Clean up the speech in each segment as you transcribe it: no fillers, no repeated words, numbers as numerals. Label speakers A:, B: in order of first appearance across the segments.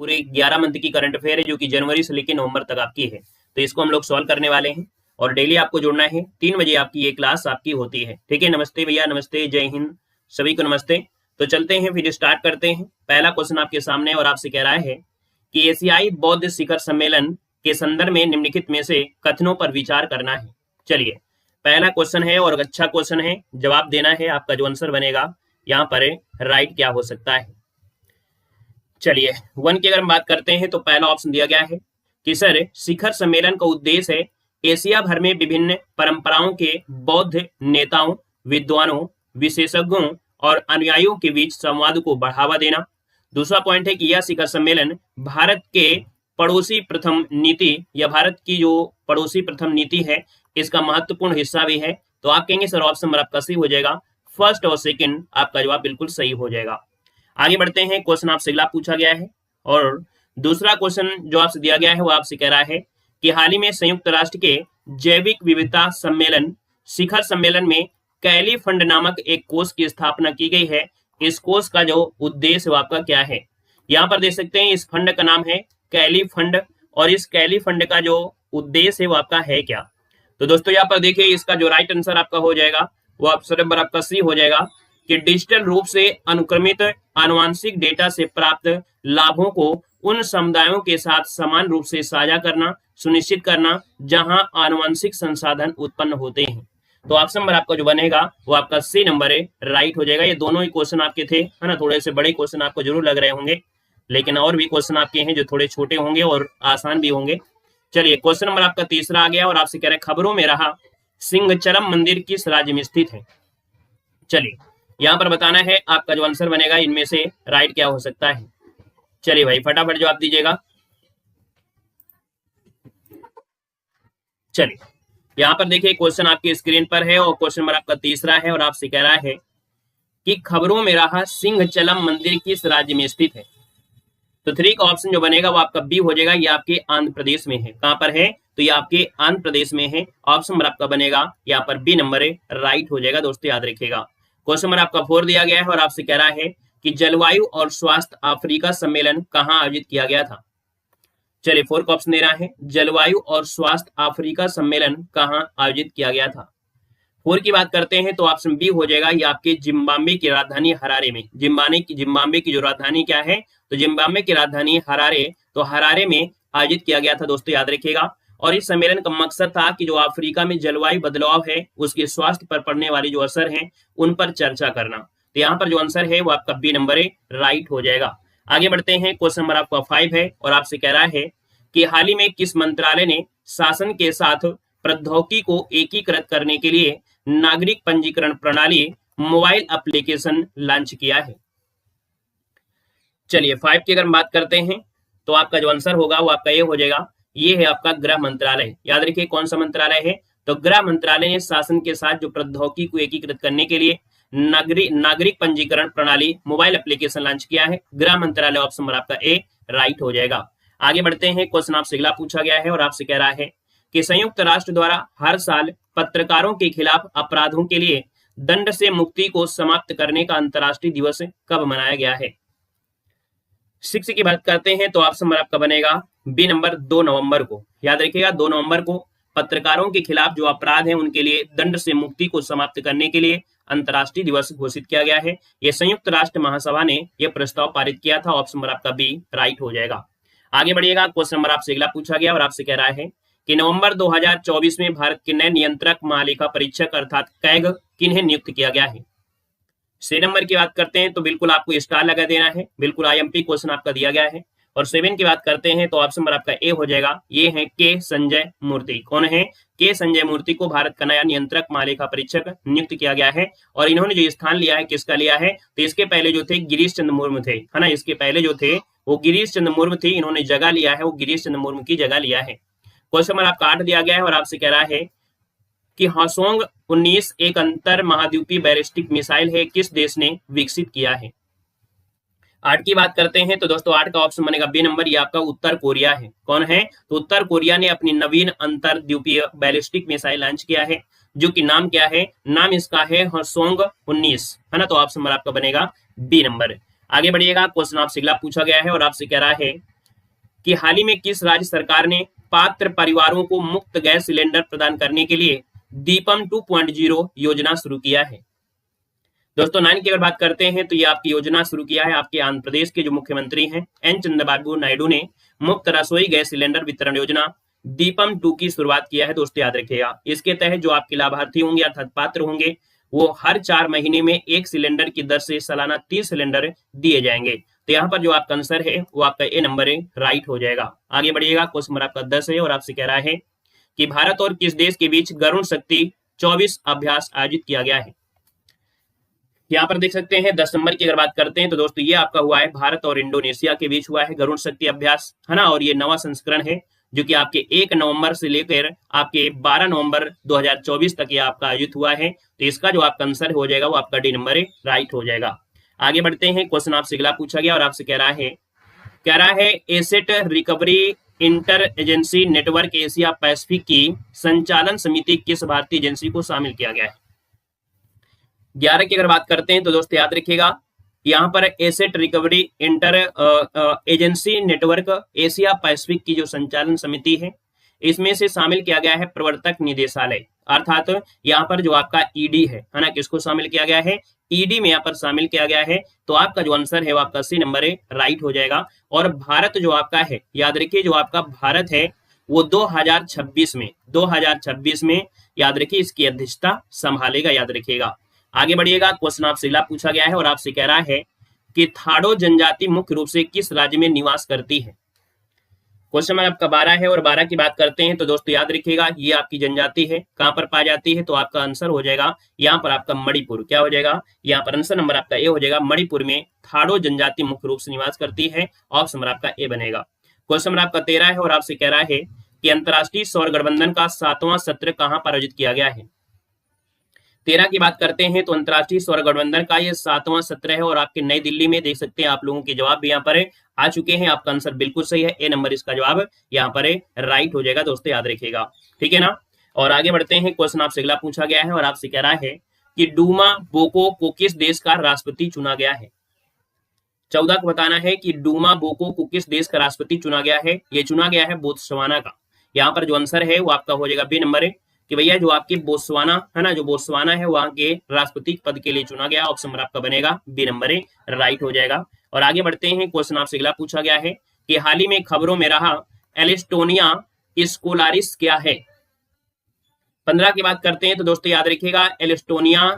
A: पूरे 11 मंथ की current affair है जो कि जनवरी से लेकर नवंबर तक आपकी है। तो इसको हम लोग सॉल्व करने वाले हैं और डेली आपको जुड़ना है। 3 बजे आपकी ये क्लास आपकी होती है। ठीक है, नमस्ते भैया, नमस्ते, जय हिंद, सभी को नमस्ते। तो चलते हैं, फिर स्टार्ट करते हैं। पहला क्वेश्चन आपके सामने और आपसे कह रहा है कि एशियाई बौद्ध शिखर सम्मेलन के संदर्भ में निम्नलिखित में से कथनों पर विचार करना है। चलिए, पहला क्वेश्चन है और अच्छा क्वेश्चन है, जवाब देना है। आपका जो आंसर बनेगा यहाँ पर राइट क्या हो सकता है। चलिए, 1 की अगर हम बात करते हैं तो पहला ऑप्शन दिया गया है कि सर शिखर सम्मेलन का उद्देश्य है एशिया भर में विभिन्न परंपराओं के बौद्ध नेताओं, विद्वानों, विशेषज्ञों और अनुयायियों के बीच संवाद को बढ़ावा देना। दूसरा पॉइंट है कि यह शिखर सम्मेलन भारत के पड़ोसी प्रथम नीति या भारत की जो पड़ोसी प्रथम नीति है इसका महत्वपूर्ण हिस्सा भी है। तो आप कहेंगे सर ऑप्शन नंबर आपका सही हो जाएगा, फर्स्ट और सेकंड आपका जवाब बिल्कुल सही हो जाएगा। आगे बढ़ते हैं, क्वेश्चन आपसे अगला पूछा गया है और दूसरा क्वेश्चन जो आपसे दिया गया है वो आपसे कह रहा है कि हाल ही में संयुक्त राष्ट्र के जैविक विविधता सम्मेलन शिखर सम्मेलन में कैली फंड नामक एक कोष की स्थापना की गई है। इस कोष का जो उद्देश्य वो आपका क्या है, यहाँ पर देख सकते हैं इस फंड का नाम है कैली फंड और इस कैली फंड का जो उद्देश्य है वो आपका है क्या। तो दोस्तों यहाँ पर देखिए इसका जो राइट आंसर आपका हो जाएगा वो ऑप्शन नंबर आपका सी हो जाएगा कि डिजिटल रूप से अनुक्रमित आनुवंशिक डेटा से प्राप्त लाभों को उन समुदायों के साथ समान रूप से साझा करना सुनिश्चित करना जहां आनुवंशिक संसाधन उत्पन्न होते हैं। तो ऑप्शन नंबर आपका जो बनेगा वो आपका सी नंबर है, राइट हो जाएगा। ये दोनों ही क्वेश्चन आपके थे, है ना, थोड़े से बड़े क्वेश्चन आपको जरूर लग रहे होंगे, लेकिन और भी क्वेश्चन आपके हैं जो थोड़े छोटे होंगे और आसान भी होंगे। चलिए, क्वेश्चन नंबर आपका तीसरा आ गया और आपसे कह रहे हैं खबरों में रहा सिंहचरम मंदिर किस राज्य में स्थित है। चलिए, यहाँ पर बताना है आपका जो आंसर बनेगा इनमें से राइट क्या हो सकता है। चलिए भाई फटाफट जवाब दीजिएगा। चलिए, यहाँ पर देखिए क्वेश्चन आपकी स्क्रीन पर है और क्वेश्चन नंबर आपका तीसरा है और आपसे कह रहा है कि खबरों में रहा सिंहचलम मंदिर किस राज्य में स्थित है। तो 3 का ऑप्शन जो बनेगा वो आपका बी हो जाएगा, ये आपके आंध्र प्रदेश में है। कहां पर है, तो ये आपके आंध्र प्रदेश में है। ऑप्शन नंबर आपका बनेगा यहाँ पर बी नंबर है, राइट हो जाएगा। दोस्तों याद रखिएगा। क्वेश्चन नंबर आपका 4 दिया गया है और आपसे कह रहा है कि जलवायु और स्वास्थ्य अफ्रीका सम्मेलन कहाँ आयोजित किया गया था। चलिए, 4 का ऑप्शन दे रहा है जलवायु और स्वास्थ्य अफ्रीका सम्मेलन कहाँ आयोजित किया गया था। 4 की बात करते हैं तो ऑप्शन बी हो जाएगा, ये आपके जिम्बाब्वे की राजधानी हरारे में। जिम्बाब्वे की जो राजधानी क्या है, तो जिम्बाब्वे की राजधानी हरारे, तो हरारे में आयोजित किया गया था। दोस्तों याद रखिएगा। और इस सम्मेलन का मकसद था कि जो अफ्रीका में जलवायु बदलाव है उसके स्वास्थ्य पर पड़ने वाली जो असर है उन पर चर्चा करना। तो यहाँ पर जो आंसर है वो आपका बी नंबर है, राइट हो जाएगा। आगे बढ़ते हैं, क्वेश्चन नंबर आपका 5 है और आपसे कह रहा है कि हाल ही में किस मंत्रालय ने शासन के साथ प्रौद्योगिकी को एकीकृत करने के लिए नागरिक पंजीकरण प्रणाली मोबाइल एप्लीकेशन लॉन्च किया है। चलिए, 5 की अगर बात करते हैं तो आपका जो आंसर होगा वो आपका ये हो जाएगा, ये है आपका गृह मंत्रालय। याद रखिए कौन सा मंत्रालय है, तो गृह मंत्रालय ने शासन के साथ जो प्रौद्योगिकी को एकीकृत करने के लिए नागरिक पंजीकरण प्रणाली मोबाइल एप्लीकेशन लॉन्च किया है। गृह मंत्रालय, ऑप्शन नंबर आपका ए राइट हो जाएगा। आगे बढ़ते हैं, क्वेश्चन आपसे अगला पूछा गया है और आपसे कह रहा है कि संयुक्त राष्ट्र द्वारा हर साल पत्रकारों के खिलाफ अपराधों के लिए दंड से मुक्ति को समाप्त करने का अंतर्राष्ट्रीय दिवस कब मनाया गया है। 6 की बात करते हैं तो ऑप्शन नंबर आपका बनेगा बी नंबर 2 नवंबर को। याद रखिएगा 2 नवंबर को पत्रकारों के खिलाफ जो अपराध है उनके लिए दंड से मुक्ति को समाप्त करने के लिए अंतर्राष्ट्रीय दिवस घोषित किया गया है। यह संयुक्त राष्ट्र महासभा ने यह प्रस्ताव पारित किया था। ऑप्शन नंबर आपका बी राइट हो जाएगा। आगे बढ़िएगा, क्वेश्चन नंबर आपसे अगला पूछा गया और आपसे कह रहा है कि नवंबर 2024 में भारत के नए नियंत्रक महालेखा परीक्षक अर्थात कैग किन्हें नियुक्त किया गया है। 6 नंबर की बात करते हैं तो बिल्कुल आपको स्टार लगा देना है, बिल्कुल IMP क्वेश्चन आपका दिया गया है। और 7 की बात करते हैं तो ऑप्शन नंबर आपका ए हो जाएगा, ये है के संजय मूर्ति। कौन है, के संजय मूर्ति को भारत का नया नियंत्रक महालेखा परीक्षक नियुक्त किया गया है। और इन्होंने जो स्थान लिया है किसका लिया है, तो इसके पहले जो थे गिरीश चंद्र मुर्मू थे, है ना, इसके पहले जो थे वो गिरीश चंद्र मुर्मू थे, इन्होंने जगह लिया है, वो गिरीश चंद्र मुर्मू की जगह लिया है। क्वेश्चन नंबर आपका 8 दिया गया है और आपसे कह रहा है कि हासोंग 19 एक अंतर महाद्वीपीय बैलिस्टिक मिसाइल है, किस देश ने विकसित किया है। 8 की बात करते हैं तो दोस्तों 8 का ऑप्शन बनेगा बी नंबर, ये आपका उत्तर कोरिया है। कौन है, तो उत्तर कोरिया ने अपनी नवीन अंतरद्वीपीय बैलिस्टिक मिसाइल लॉन्च किया है, जो कि नाम क्या है, नाम इसका है हासोंग 19, है ना। तो ऑप्शन नंबर आपका बनेगा बी नंबर। आगे बढ़िएगा, क्वेश्चन आपसे अगला पूछा गया है और आपसे कह रहा है कि हाल ही में किस राज्य सरकार ने पात्र परिवारों को मुफ्त गैस सिलेंडर प्रदान करने के लिए दीपम 2.0 योजना शुरू किया है। दोस्तों 9 की अगर बात करते हैं तो ये आपकी योजना शुरू किया है आपके आंध्र प्रदेश के जो मुख्यमंत्री हैं एन चंद्रबाबू नायडू ने मुफ्त रसोई गैस सिलेंडर वितरण योजना दीपम 2 की शुरुआत किया है। दोस्तों याद रखिएगा, इसके तहत जो आपके लाभार्थी होंगे अर्थात पात्र होंगे वो हर 4 महीने में 1 सिलेंडर की दर से सालाना 30 सिलेंडर दिए जाएंगे। तो यहाँ पर जो आपका आंसर है वो आपका ए नंबर है, राइट हो जाएगा। आगे बढ़िएगा, क्वेश्चन नंबर आपका 10 है और आपसे कह रहा है कि भारत और किस देश के बीच गरुण शक्ति 24 अभ्यास आयोजित किया गया है। यहाँ पर देख सकते हैं 10 नंबर की अगर बात करते हैं तो दोस्तों ये आपका हुआ है भारत और इंडोनेशिया के बीच हुआ है गरुण शक्ति अभ्यास, है ना। और ये नवा संस्करण है जो कि आपके 1 नवंबर से लेकर आपके 12 नवंबर 2024 तक ये आपका आयोजित हुआ है। तो इसका जो आपका आंसर हो जाएगा वो आपका डी नंबर है, राइट हो जाएगा। आगे बढ़ते हैं, क्वेश्चन आपसे अगला पूछा गया और आपसे कह रहा है asset recovery inter agency network Asia Pacific की संचालन समिति किस भारतीय एजेंसी को शामिल किया गया है। 11 की अगर बात करते हैं तो दोस्तों याद रखिएगा, यहाँ पर asset recovery inter agency network Asia Pacific की जो संचालन समिति है इसमें से शामिल किया गया है प्रवर्तक निदेशालय, अर्थात यहाँ पर जो आपका ईडी है ना, किसको शामिल किया गया है, ईडी में यहाँ पर शामिल किया गया है। तो आपका जो आंसर है वो आपका सी नंबर है, राइट हो जाएगा। और भारत जो आपका है, याद रखिए जो आपका भारत है वो 2026 में याद रखिए इसकी अध्यक्षता संभालेगा, याद रखिएगा। आगे बढ़िएगा, क्वेश्चन आपसे अगला पूछा गया है और आपसे कह रहा है कि थाडो जनजाति मुख्य रूप से किस राज्य में निवास करती है। क्वेश्चन नंबर आपका 12 है और 12 की बात करते हैं तो दोस्तों याद रखिएगा ये आपकी जनजाति है, कहां पर पाई जाती है, तो आपका आंसर हो जाएगा यहाँ पर आपका मणिपुर। क्या हो जाएगा, यहाँ पर आंसर नंबर आपका ए हो जाएगा, मणिपुर में थाडो जनजाति मुख्य रूप से निवास करती है। ऑप्शन नंबर आपका ए बनेगा। क्वेश्चन नंबर आपका 13 है और आपसे कह रहा है कि अंतरराष्ट्रीय सौर गठबंधन का 7वां सत्र कहां पर आयोजित किया गया है। 13 की बात करते हैं तो अंतरराष्ट्रीय सौर गठबंधन का ये 7वां सत्र है और आपके नई दिल्ली में देख सकते हैं आप लोगों के जवाब भी यहाँ पर आ चुके हैं। आपका आंसर बिल्कुल सही है, ए नंबर इसका जवाब यहाँ पर राइट हो जाएगा। दोस्तों याद रखिएगा, ठीक है ना। और आगे बढ़ते हैं, क्वेश्चन आपसे अगला पूछा गया है और आपसे कह रहा है कि डूमा बोको को किस देश का राष्ट्रपति चुना गया है। 14 को बताना है कि डूमा बोको को किस देश का राष्ट्रपति चुना गया है। ये चुना गया है बोत्सवाना का। यहाँ पर जो आंसर है वो आपका हो जाएगा बी नंबर है कि भैया जो आपकी बोत्सवाना है ना, जो बोत्सवाना है वहां के राष्ट्रपति पद के लिए चुना गया। ऑप्शन नंबर आपका बनेगा बी नंबर है, राइट हो जाएगा। और आगे बढ़ते हैं, क्वेश्चन आपसे अगला पूछा गया है कि हाल ही में खबरों में रहा एलिस्टोनिया स्कोलारिस क्या है। 15 की बात करते हैं तो दोस्तों याद रखिएगा एलिस्टोनिया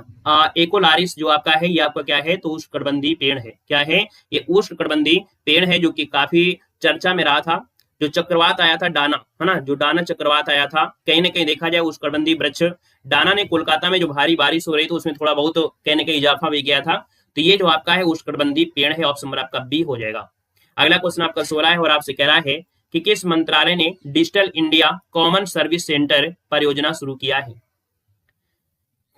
A: एकोलारिस जो आपका है ये आपका क्या है, तो उष्णकटिबंधीय पेड़ है। क्या है, ये उष्णकटिबंधीय पेड़ है जो कि काफी चर्चा में रहा था। जो चक्रवात आया था डाना, है ना, जो डाना चक्रवात आया था, कहीं ना कहीं देखा जाए उष्णकटिबंधीय वृक्ष डाना ने कोलकाता में जो भारी बारिश हो रही थी उसमें थोड़ा बहुत कहीं ना कहीं इजाफा भी किया था। तो ये जो आपका है उष्णकटिबंधीय पेड़ है। ऑप्शन नंबर आपका बी हो जाएगा। अगला क्वेश्चन आपका 16 है और आपसे कह रहा है कि किस मंत्रालय ने digital India common service centre परियोजना शुरू किया है।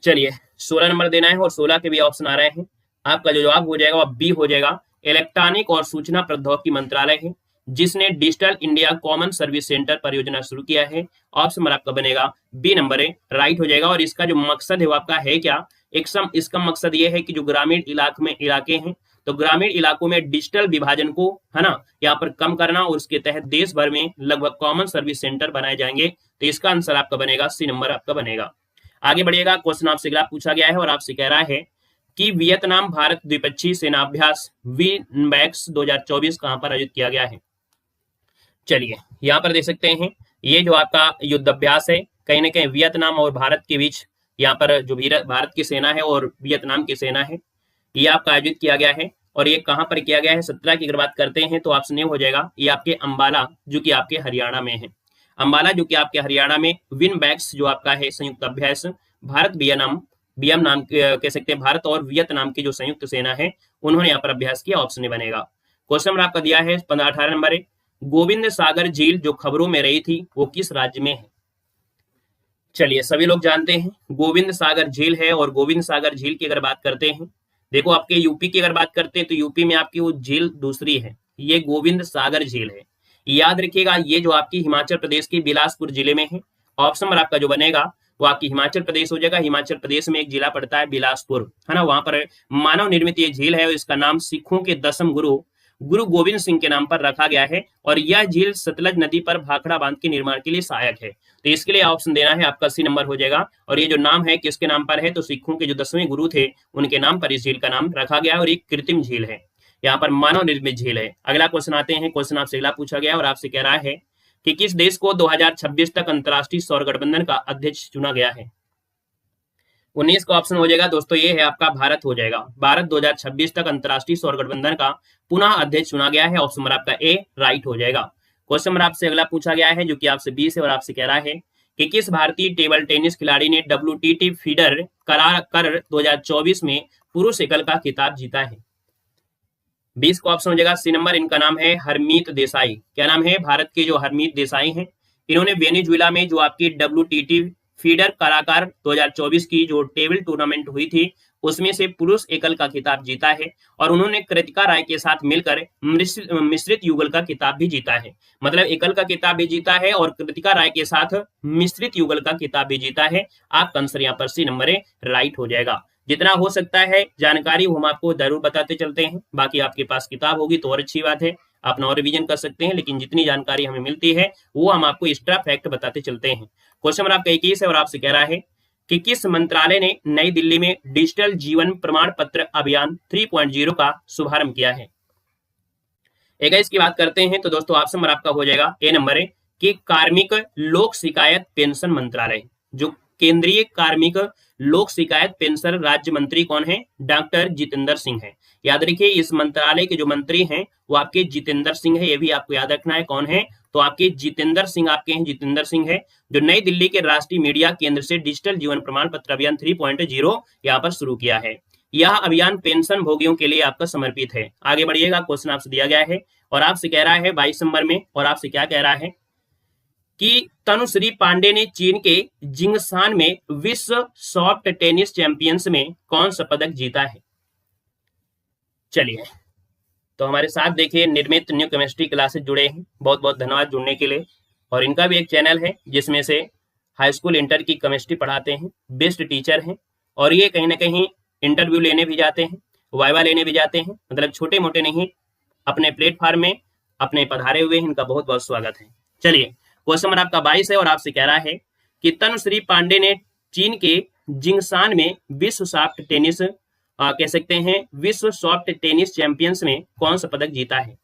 A: चलिए 16 नंबर देना है और 16 के भी ऑप्शन आ रहे हैं। आपका जो जवाब हो जाएगा वह बी हो जाएगा। इलेक्ट्रॉनिक और सूचना प्रौद्योगिकी मंत्रालय है जिसने digital India common service centre परियोजना शुरू किया है। ऑप्शन नंबर आपका बनेगा बी नंबर है, राइट हो जाएगा। और इसका जो मकसद है वो आपका है क्या, इसका मकसद ये है कि जो ग्रामीण इलाके हैं तो ग्रामीण इलाकों में डिजिटल विभाजन को, है ना, यहाँ पर कम करना और उसके तहत देश भर में लगभग कॉमन सर्विस सेंटर बनाए जाएंगे। तो इसका आंसर आपका बनेगा सी नंबर आपका बनेगा। आगे बढ़िएगा, क्वेश्चन आपसे अगला पूछा गया है और आपसे कह रहा है कि वियतनाम भारत द्विपक्षीय सेनाभ्यास विनबैक्स 2024 कहां पर आयोजित किया गया है। चलिए यहाँ पर देख सकते हैं ये जो आपका युद्ध अभ्यास है कहीं ना कहीं वियतनाम और भारत के बीच, यहाँ पर जो भारत की सेना है और वियतनाम की सेना है ये आपका आयोजित किया गया है। और ये कहां पर किया गया है, 17 की अगर बात करते हैं तो ऑप्शन ए हो जाएगा ये आपके अंबाला जो कि आपके हरियाणा में है। अंबाला जो कि आपके हरियाणा में विनबैक्स जो आपका है संयुक्त अभ्यास भारत वियतनाम नाम कह सकते हैं, भारत और वियतनाम की जो संयुक्त सेना है उन्होंने यहाँ पर अभ्यास किया। ऑप्शन ए बनेगा। क्वेश्चन नंबर आपका दिया है 18 नंबर है, गोविंद सागर झील जो खबरों में रही थी वो किस राज्य में है। चलिए सभी लोग जानते हैं गोविंद सागर झील है। और गोविंद सागर झील की अगर बात करते हैं, देखो आपके यूपी की अगर बात करते हैं तो यूपी में आपकी वो झील दूसरी है, ये गोविंद सागर झील है। याद रखिएगा ये जो आपकी हिमाचल प्रदेश के बिलासपुर जिले में है। ऑप्शन नंबर आपका जो बनेगा वो आपकी हिमाचल प्रदेश हो जाएगा। हिमाचल प्रदेश में एक जिला पड़ता है बिलासपुर, है ना, वहां पर मानव निर्मित ये झील है। इसका नाम सिखों के 10वें गुरु गुरु गोविंद सिंह के नाम पर रखा गया है और यह झील सतलज नदी पर भाखड़ा बांध के निर्माण के लिए सहायक है। तो इसके लिए ऑप्शन देना है आपका सी नंबर हो जाएगा। और ये जो नाम है किसके नाम पर है, तो सिखों के जो 10वें गुरु थे उनके नाम पर इस झील का नाम रखा गया और एक कृत्रिम झील है, यहाँ पर मानव निर्मित झील है। अगला क्वेश्चन आते हैं, क्वेश्चन आपसे अगला पूछा गया और आपसे कह रहा है कि किस देश को 2026 तक अंतर्राष्ट्रीय सौर गठबंधन का अध्यक्ष चुना गया है। 19 का ऑप्शन हो जाएगा दोस्तों, ये है आपका भारत हो जाएगा। भारत 2026 तक अंतर्राष्ट्रीय सौर गठबंधन का पुनः अध्यक्ष चुना गया है। ऑप्शन नंबर आपका ए राइट हो जाएगा। क्वेश्चन नंबर आपसे अगला पूछा गया है जो कि आपसे 20 है और आपसे कह रहा है कि किस भारतीय टेबल टेनिस खिलाड़ी ने WTT फीडर कर 2024 में पुरुष एकल का खिताब जीता है। 20 का ऑप्शन हो जाएगा सी नंबर, इनका नाम है हरमीत देसाई। क्या नाम है, भारत के जो हरमीत देसाई हैं, इन्होंने वेनेजुएला में जो आपकी WTT फीडर कराकार 2024 की जो टेबल टूर्नामेंट हुई थी उसमें से पुरुष एकल का खिताब जीता है और उन्होंने कृतिका राय के साथ मिलकर मिश्रित युगल का खिताब भी जीता है। मतलब एकल का खिताब भी जीता है और कृतिका राय के साथ मिश्रित युगल का खिताब भी जीता है। आपका आंसर यहाँ पर सी नंबर है राइट हो जाएगा। जितना हो सकता है जानकारी हम आपको जरूर बताते चलते हैं, बाकी आपके पास किताब होगी तो और अच्छी बात है, अपना और रिवीजन कर सकते हैं, लेकिन जितनी जानकारी हमें मिलती है वो हम आपको एक्स्ट्रा फैक्ट बताते चलते हैं। क्वेश्चन नंबर आपका 21 है और आपसे कह रहा है कि किस मंत्रालय ने नई दिल्ली में डिजिटल जीवन प्रमाण पत्र अभियान 3.0 का शुभारंभ किया है। 21 की बात करते हैं तो दोस्तों ऑप्शन नंबर आपका हो जाएगा ए नंबर है कि कार्मिक लोक शिकायत पेंशन मंत्रालय। जो केंद्रीय कार्मिक लोक शिकायत पेंशन राज्य मंत्री कौन है, डॉक्टर जितेंद्र सिंह है। याद रखिए इस मंत्रालय के जो मंत्री हैं वो आपके जितेंद्र सिंह है, ये भी आपको याद रखना है कौन है, तो आपके जितेंद्र सिंह आपके हैं, जितेंद्र सिंह है जो नई दिल्ली के राष्ट्रीय मीडिया केंद्र से डिजिटल जीवन प्रमाण पत्र अभियान 3.0 यहाँ पर शुरू किया है। यह अभियान पेंशन भोगियों के लिए आपका समर्पित है। आगे बढ़िएगा, क्वेश्चन आपसे दिया गया है और आपसे कह रहा है 22 नंबर में, और आपसे क्या कह रहा है कि तनुश्री पांडे ने चीन के जिंगशान में विश्व सॉफ्ट टेनिस चैंपियंस में कौन सा पदक जीता है। चलिए तो हमारे साथ देखिए निर्मित न्यू केमिस्ट्री क्लासेस जुड़े हैं, बहुत बहुत धन्यवाद जुड़ने के लिए। और इनका भी एक चैनल है जिसमें से हाई स्कूल इंटर की केमिस्ट्री पढ़ाते हैं, बेस्ट टीचर हैं और ये कहीं ना कहीं इंटरव्यू लेने भी जाते हैं, वाइवा लेने भी जाते हैं, मतलब छोटे मोटे नहीं, अपने प्लेटफॉर्म में अपने पधारे हुए हैं, इनका बहुत बहुत स्वागत है। चलिए क्वेश्चन नंबर आपका 22 है और आपसे कह रहा है कि तनुश्री पांडे ने चीन के जिंगशान में विश्व सॉफ्ट टेनिस कह सकते हैं विश्व सॉफ्ट टेनिस चैंपियंस में कौन सा पदक जीता है।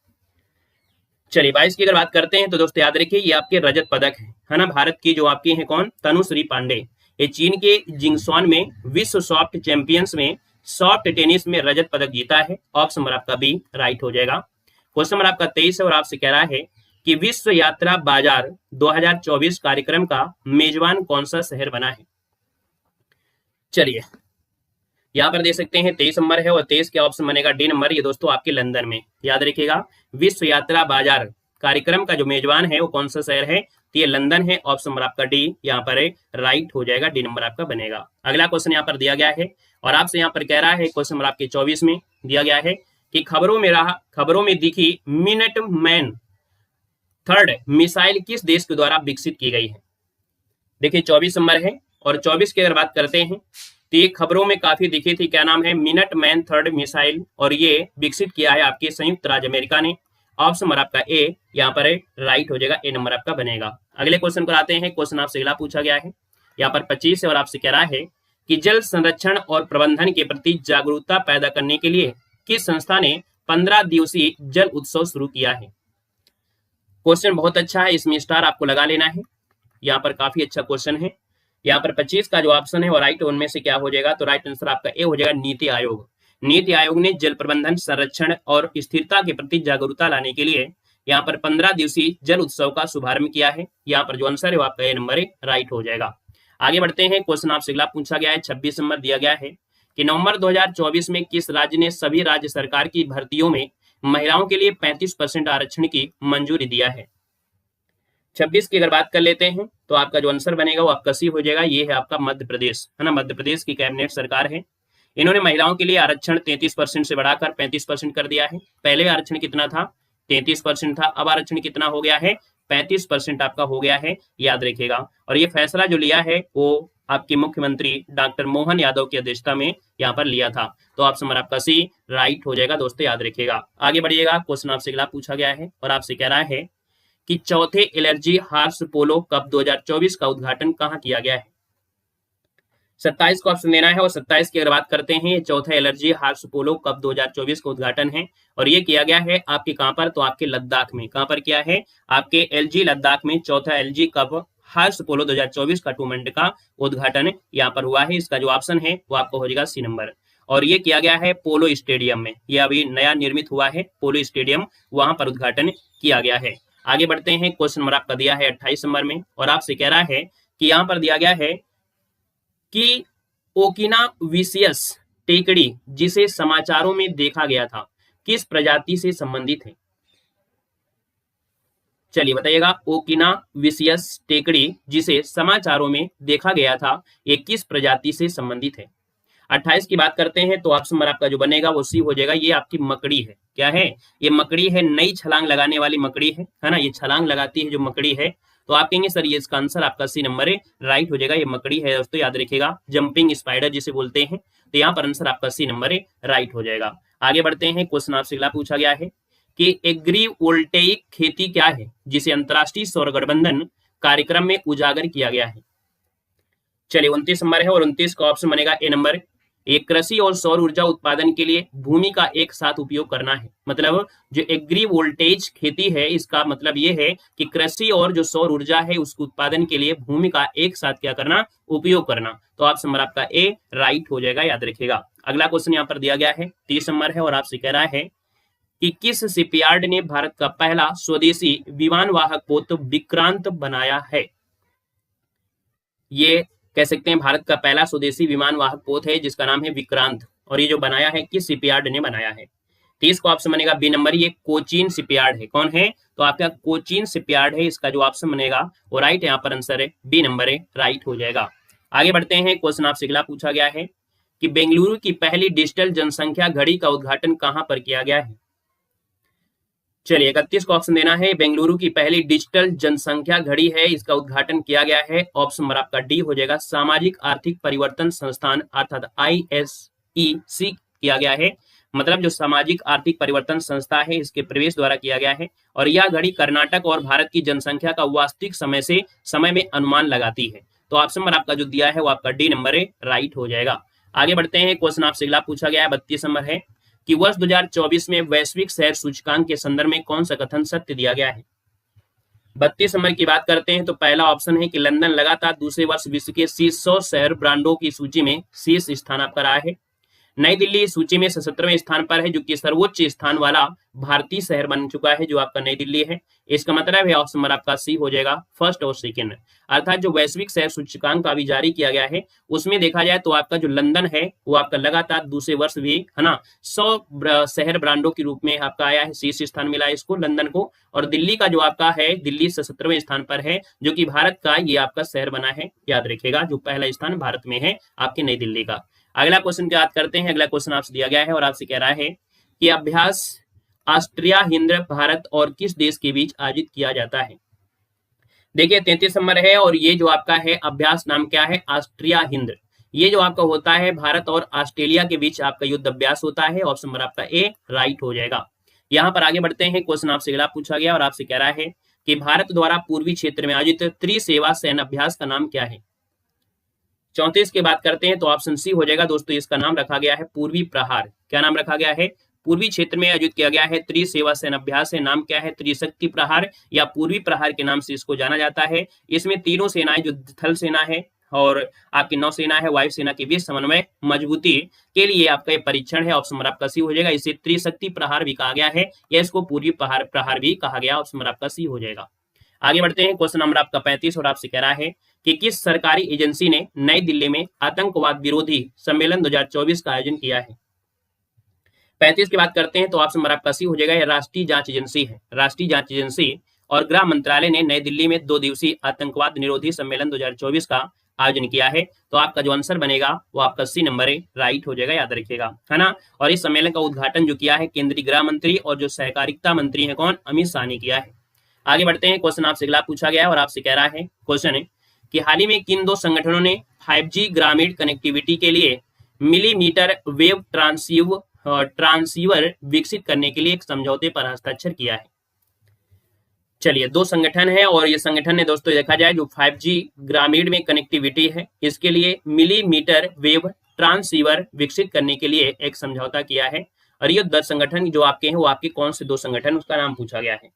A: चलिए 22 की अगर बात करते हैं तो दोस्तों याद रखिए ये आपके रजत पदक है ना, भारत की जो आपकी हैं कौन, तनुश्री पांडे, ये चीन के जिंगशान में विश्व सॉफ्ट चैंपियंस में सॉफ्ट टेनिस में रजत पदक जीता है। ऑप्शन नंबर आपका बी राइट हो जाएगा। क्वेश्चन नंबर आपका 23 है और आपसे कह रहा है कि विश्व यात्रा बाजार 2024 कार्यक्रम का मेजबान कौन सा शहर बना है। चलिए यहाँ पर देख सकते हैं 23 नंबर है और 23 के ऑप्शन बनेगा डी नंबर, ये दोस्तों आपके लंदन में। याद रखिएगा विश्व यात्रा बाजार कार्यक्रम का जो मेजबान है वो कौन सा शहर है, तो ये लंदन है। ऑप्शन नंबर आपका डी यहाँ पर है राइट हो जाएगा, डी नंबर आपका बनेगा। अगला क्वेश्चन यहाँ पर दिया गया है और आपसे यहाँ पर कह रहा है क्वेश्चन नंबर आपके 24 में दिया गया है कि खबरों में दिखी मिनट मैन थर्ड मिसाइल किस देश के द्वारा विकसित की गई है। देखिए 24 नंबर है और 24 की अगर बात करते हैं तो ये खबरों में काफी दिखी थी, क्या नाम है, मिनट मैन थर्ड मिसाइल, और ये विकसित किया है आपके संयुक्त राज्य अमेरिका ने। ऑप्शन नंबर आपका ए यहाँ पर है राइट हो जाएगा, ए नंबर आपका बनेगा। अगले क्वेश्चन पर आते हैं, क्वेश्चन आपसे अगला पूछा गया है यहाँ पर 25 है और आपसे कह रहा है कि जल संरक्षण और प्रबंधन के प्रति जागरूकता पैदा करने के लिए किस संस्था ने 15 दिवसीय जल उत्सव शुरू किया है। क्वेश्चन बहुत अच्छा है, इसमें स्टार आपको लगा लेना है, यहाँ पर काफी अच्छा क्वेश्चन है। यहाँ पर 25 का जो ऑप्शन है वो राइट उनमें से क्या हो जाएगा, तो राइट आंसर आपका ए हो जाएगा नीति आयोग। नीति आयोग ने जल प्रबंधन, संरक्षण और स्थिरता के प्रति जागरूकता लाने के लिए यहाँ पर 15 दिवसीय जल उत्सव का शुभारंभ किया है। यहाँ पर जो आंसर है वो आपका ए नंबर राइट हो जाएगा। आगे बढ़ते हैं, क्वेश्चन आपसे अगला पूछा गया है 26 नंबर दिया गया है कि नवंबर 2024 में किस राज्य ने सभी राज्य सरकार की भर्तियों में महिलाओं के लिए 35% आरक्षण की मंजूरी दिया है। 26 की अगर बात कर लेते हैं तो आपका जो आंसर बनेगा वो आपका सी हो जाएगा, ये है आपका मध्य प्रदेश, है ना। मध्य प्रदेश की कैबिनेट सरकार है, इन्होंने महिलाओं के लिए आरक्षण 33% से बढ़ाकर 35% कर दिया है। पहले आरक्षण कितना था, 33% था, अब आरक्षण कितना हो गया है, 35% आपका हो गया है, याद रखिएगा। और ये फैसला जो लिया है वो आपके मुख्यमंत्री डॉक्टर मोहन यादव की अध्यक्षता में यहाँ पर लिया था। तो ऑप्शन नंबर आपका सी राइट हो जाएगा दोस्तों, याद रखिएगा। आगे बढ़िएगा, क्वेश्चन आपसे अगला पूछा गया है और आपसे कह रहा है कि चौथे एलर्जी हॉर्स पोलो कप 2024 का उद्घाटन कहाँ किया गया है। 27 को ऑप्शन देना है और 27 की अगर बात करते हैं, चौथा एलर्जी हॉर्स पोलो कप 2024 का उद्घाटन है और ये किया गया है आपके कहां पर, तो आपके लद्दाख में। कहां पर किया है, आपके एलजी लद्दाख में चौथा एलजी कप हॉर्स पोलो 2024 का टूर्नामेंट का उद्घाटन यहाँ पर हुआ है। इसका जो ऑप्शन है वो आपको हो जाएगा सी नंबर। और ये किया गया है पोलो स्टेडियम में, ये अभी नया निर्मित हुआ है पोलो स्टेडियम, वहां पर उद्घाटन किया गया है। आगे बढ़ते हैं, क्वेश्चन नंबर आपका दिया है 28 नंबर में और आपसे कह रहा है कि यहाँ पर दिया गया है कि ओकिनाविशियस टेकड़ी जिसे समाचारों में देखा गया था किस प्रजाति से संबंधित है। चलिए बताइएगा, ओकिनाविशियस टेकड़ी जिसे समाचारों में देखा गया था ये किस प्रजाति से संबंधित है। 28 की बात करते हैं तो ऑप्शन नंबर आपका जो बनेगा वो सी हो जाएगा। ये आपकी मकड़ी है, क्या है, ये मकड़ी है, नई छलांग लगाने वाली मकड़ी है ना, ये छलांग लगाती है जो मकड़ी है। तो आप कहेंगे सर ये इसका आंसर आपका सी नंबर है, राइट हो जाएगा, ये मकड़ी है दोस्तों, याद रखिएगा, जंपिंग स्पाइडर जिसे बोलते हैं। तो यहाँ पर आंसर आपका सी नंबर है, राइट हो जाएगा। आगे बढ़ते हैं, क्वेश्चन आपसे अगला पूछा गया है कि एग्रीवोल्टेइक खेती क्या है जिसे अंतरराष्ट्रीय सौर गठबंधन कार्यक्रम में उजागर किया गया है। चलिए 29 नंबर है और 29 का ऑप्शन बनेगा ए नंबर। एक कृषि और सौर ऊर्जा उत्पादन के लिए भूमि का एक साथ उपयोग करना है। मतलब जो एग्री वोल्टेज खेती है इसका मतलब ये है कि कृषि और जो सौर ऊर्जा है उसके उत्पादन के लिए भूमि का एक साथ क्या करना, उपयोग करना। तो ऑप्शन नंबर आपका ए राइट हो जाएगा, याद रखिएगा। अगला क्वेश्चन यहाँ पर दिया गया है 30 नंबर है और आपसे कह रहा है कि किस शिपयार्ड ने भारत का पहला स्वदेशी विमान वाहक पोत विक्रांत बनाया है। ये कह सकते हैं भारत का पहला स्वदेशी विमान वाहक पोत है जिसका नाम है विक्रांत, और ये जो बनाया है किस शिपयार्ड ने बनाया है। 30 को ऑप्शन बनेगा बी नंबर, ये कोचीन शिपयार्ड है। कौन है, तो आपका कोचीन शिपयार्ड है, इसका जो ऑप्शन बनेगा वो राइट, यहाँ पर आंसर है बी नंबर है, राइट हो जाएगा। आगे बढ़ते हैं, क्वेश्चन आपसे अगला पूछा गया है कि बेंगलुरु की पहली डिजिटल जनसंख्या घड़ी का उद्घाटन कहां पर किया गया है। चलिए 31 को ऑप्शन देना है, बेंगलुरु की पहली डिजिटल जनसंख्या घड़ी है, इसका उद्घाटन किया गया है। ऑप्शन नंबर आपका डी हो जाएगा, सामाजिक आर्थिक परिवर्तन संस्थान अर्थात ISEC किया गया है। मतलब जो सामाजिक आर्थिक परिवर्तन संस्था है इसके प्रवेश द्वारा किया गया है और यह घड़ी कर्नाटक और भारत की जनसंख्या का वास्तविक समय में अनुमान लगाती है। तो ऑप्शन नंबर आपका जो दिया है वो आपका डी नंबर है, राइट हो जाएगा। आगे बढ़ते हैं, क्वेश्चन आपसे अगला पूछा गया है 32 नंबर है कि वर्ष 2024 में वैश्विक शहर सूचकांक के संदर्भ में कौन सा कथन सत्य दिया गया है। 32 नंबर की बात करते हैं तो पहला ऑप्शन है कि लंदन लगातार दूसरे वर्ष विश्व के शीर्ष 100 शहर ब्रांडों की सूची में शीर्ष स्थान आपका रहा है। नई दिल्ली सूची में 17वें स्थान पर है जो कि सर्वोच्च स्थान वाला भारतीय शहर बन चुका है जो आपका नई दिल्ली है। इसका मतलब है ऑप्शन नंबर आपका सी हो जाएगा, फर्स्ट और सेकंड। अर्थात जो वैश्विक शहर सूचकांक अभी जारी किया गया है उसमें देखा जाए तो आपका जो लंदन है वो आपका लगातार दूसरे वर्ष भी है ना 100 शहर ब्रांडों के रूप में आपका आया है, शीर्ष स्थान मिला है इसको लंदन को। और दिल्ली का जो आपका है, दिल्ली 17वें स्थान पर है जो कि भारत का ये आपका शहर बना है, याद रखिएगा, जो पहला स्थान भारत में है आपकी नई दिल्ली का। अगला क्वेश्चन की बात करते हैं, अगला क्वेश्चन आपसे दिया गया है और आपसे कह रहा है कि अभ्यास ऑस्ट्रिया हिंद भारत और किस देश के बीच आयोजित किया जाता है। देखिए 33 नंबर है और ये जो आपका है अभ्यास नाम क्या है, ऑस्ट्रिया हिंद। ये जो आपका होता है भारत और ऑस्ट्रेलिया के बीच आपका युद्ध अभ्यास होता है। ऑप्शन नंबर आपका ए राइट हो जाएगा। यहाँ पर आगे बढ़ते हैं, क्वेश्चन आपसे अगला पूछा गया और आपसे कह रहा है कि भारत द्वारा पूर्वी क्षेत्र में आयोजित त्रिसेवा सैन्य अभ्यास का नाम क्या है। 34 की बात करते हैं तो ऑप्शन सी हो जाएगा दोस्तों, इसका नाम रखा गया है पूर्वी प्रहार। क्या नाम रखा गया है, पूर्वी क्षेत्र में आयोजित किया गया है त्रिसेवा सैन्य अभ्यास है। नाम क्या है, त्रिशक्ति प्रहार या पूर्वी प्रहार के नाम से इसको जाना जाता है। इसमें तीनों सेनाएं जो थल सेना है और आपकी नौसेना है, वायुसेना के बीच समन्वय मजबूती के लिए आपका ये परीक्षण है। ऑप्शन नंबर आपका सी हो जाएगा। इसे त्रिशक्ति प्रहार भी कहा गया है या इसको पूर्वी प्रहार भी कहा गया। ऑप्शन नंबर आपका सी हो जाएगा। आगे बढ़ते हैं, क्वेश्चन नंबर आपका 35 और आपसे कह रहा है कि किस सरकारी एजेंसी ने नई दिल्ली में आतंकवाद विरोधी सम्मेलन 2024 का आयोजन किया है। 35 की बात करते हैं तो ऑप्शन नंबर आपका सी हो जाएगा, राष्ट्रीय जांच एजेंसी है। राष्ट्रीय जांच एजेंसी और गृह मंत्रालय ने नई दिल्ली में 2 दिवसीय आतंकवाद निरोधी सम्मेलन 2024 का आयोजन किया है। तो आपका जो आंसर बनेगा वो आपका सी नंबर है, राइट हो जाएगा, याद रखिएगा, है ना। और इस सम्मेलन का उद्घाटन जो किया है केंद्रीय गृह मंत्री और जो सहकारिता मंत्री है कौन, अमित शाह ने किया है। आगे बढ़ते हैं, क्वेश्चन आपसे अगला पूछा गया और आपसे कह रहा है क्वेश्चन है कि हाल ही में किन दो संगठनों ने 5G ग्रामीण कनेक्टिविटी के लिए मिलीमीटर वेव ट्रांसीवर विकसित करने के लिए एक समझौते पर हस्ताक्षर किया है। चलिए, दो संगठन है और ये संगठन ने दोस्तों देखा जाए जो 5G ग्रामीण में कनेक्टिविटी है इसके लिए मिलीमीटर वेव ट्रांसीवर विकसित करने के लिए एक समझौता किया है। और ये 10 संगठन जो आपके हैं वो आपके कौन से दो संगठन, उसका नाम पूछा गया है।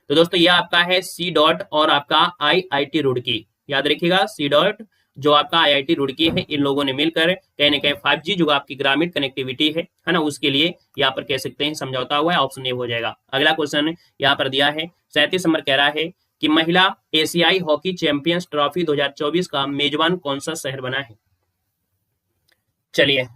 A: तो दोस्तों ये आपका है सी डॉट और आपका IIT रुड़की। याद रखिएगा, सी डॉट जो आपका IIT रुड़की है, इन लोगों ने मिलकर कहीं ना कहीं 5G जो आपकी ग्रामीण कनेक्टिविटी है ना, उसके लिए यहाँ पर कह सकते हैं समझौता हुआ है। ऑप्शन ए हो जाएगा। अगला क्वेश्चन यहाँ पर दिया है 37 नंबर, कह रहा है कि महिला एशियाई हॉकी चैंपियंस ट्रॉफी 2024 का मेजबान कौन सा शहर बना है। चलिए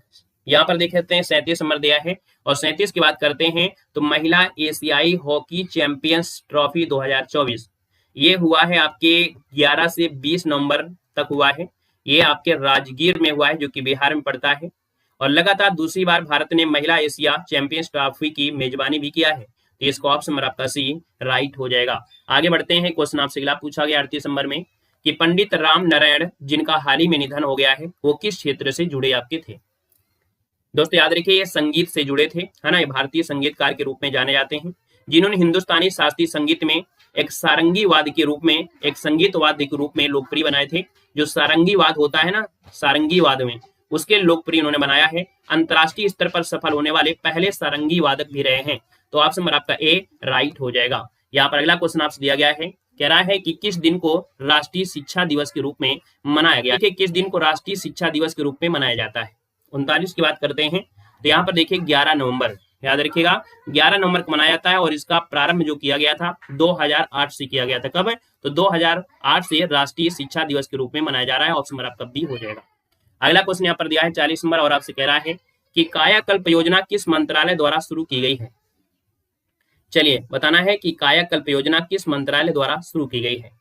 A: यहाँ पर देख लेते हैं 37 नंबर दिया है और 37 की बात करते हैं तो महिला एशियाई हॉकी चैंपियंस ट्रॉफी 2024 ये हुआ है आपके 11 से 20 नवंबर तक हुआ है। ये आपके राजगीर में हुआ है जो कि बिहार में पड़ता है और लगातार दूसरी बार भारत ने महिला एशिया चैंपियंस ट्रॉफी की मेजबानी भी किया है। तो इसको ऑप्शन नंबर आपका सी राइट हो जाएगा। आगे बढ़ते हैं, क्वेश्चन आपसे अगला पूछा गया 38 नंबर में कि पंडित राम नारायण जिनका हाल ही में निधन हो गया है वो किस क्षेत्र से जुड़े आपके थे। दोस्तों याद रखिए ये संगीत से जुड़े थे, है ना। ये भारतीय संगीतकार के रूप में जाने जाते हैं जिन्होंने हिंदुस्तानी शास्त्रीय संगीत में एक सारंगी वाद के रूप में, एक संगीत वाद्य के रूप में लोकप्रिय बनाए थे। जो सारंगी वाद होता है ना, सारंगी वाद में उसके लोकप्रिय उन्होंने बनाया है। अंतरराष्ट्रीय स्तर पर सफल होने वाले पहले सारंगी वादक भी रहे हैं। तो ऑप्शन नंबर आपका ए राइट हो जाएगा। यहाँ पर अगला क्वेश्चन आपसे दिया गया है, कह रहा है कि किस दिन को राष्ट्रीय शिक्षा दिवस के रूप में मनाया गया। देखिए किस दिन को राष्ट्रीय शिक्षा दिवस के रूप में मनाया जाता है। 39 की बात करते हैं तो यहाँ पर देखिए 11 नवंबर, याद रखिएगा 11 नवंबर को मनाया जाता है और इसका प्रारंभ जो किया गया था 2008 से किया गया था। कब? तो 2008 से राष्ट्रीय शिक्षा दिवस के रूप में मनाया जा रहा है। ऑप्शन नंबर आपका बी हो जाएगा। अगला क्वेश्चन यहाँ पर दिया है 40 नंबर और आपसे कह रहा है कि कायाकल्प योजना किस मंत्रालय द्वारा शुरू की गई है। चलिए बताना है कि कायाकल्प योजना किस मंत्रालय द्वारा शुरू की गई है।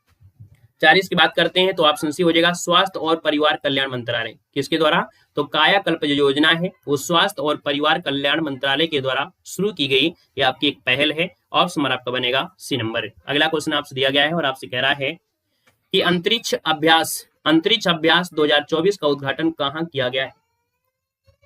A: 40 की बात करते हैं तो ऑप्शन सी हो जाएगा स्वास्थ्य और परिवार कल्याण मंत्रालय। किसके द्वारा? तो कायाकल्प जो योजना है वो स्वास्थ्य और परिवार कल्याण मंत्रालय के द्वारा शुरू की गई, ये आपकी एक पहल है। ऑप्शन नंबर आपका बनेगा सी नंबर। अगला क्वेश्चन आपसे दिया गया है और आपसे कह रहा है कि अंतरिक्ष अभ्यास 2024 का उद्घाटन कहाँ किया गया है।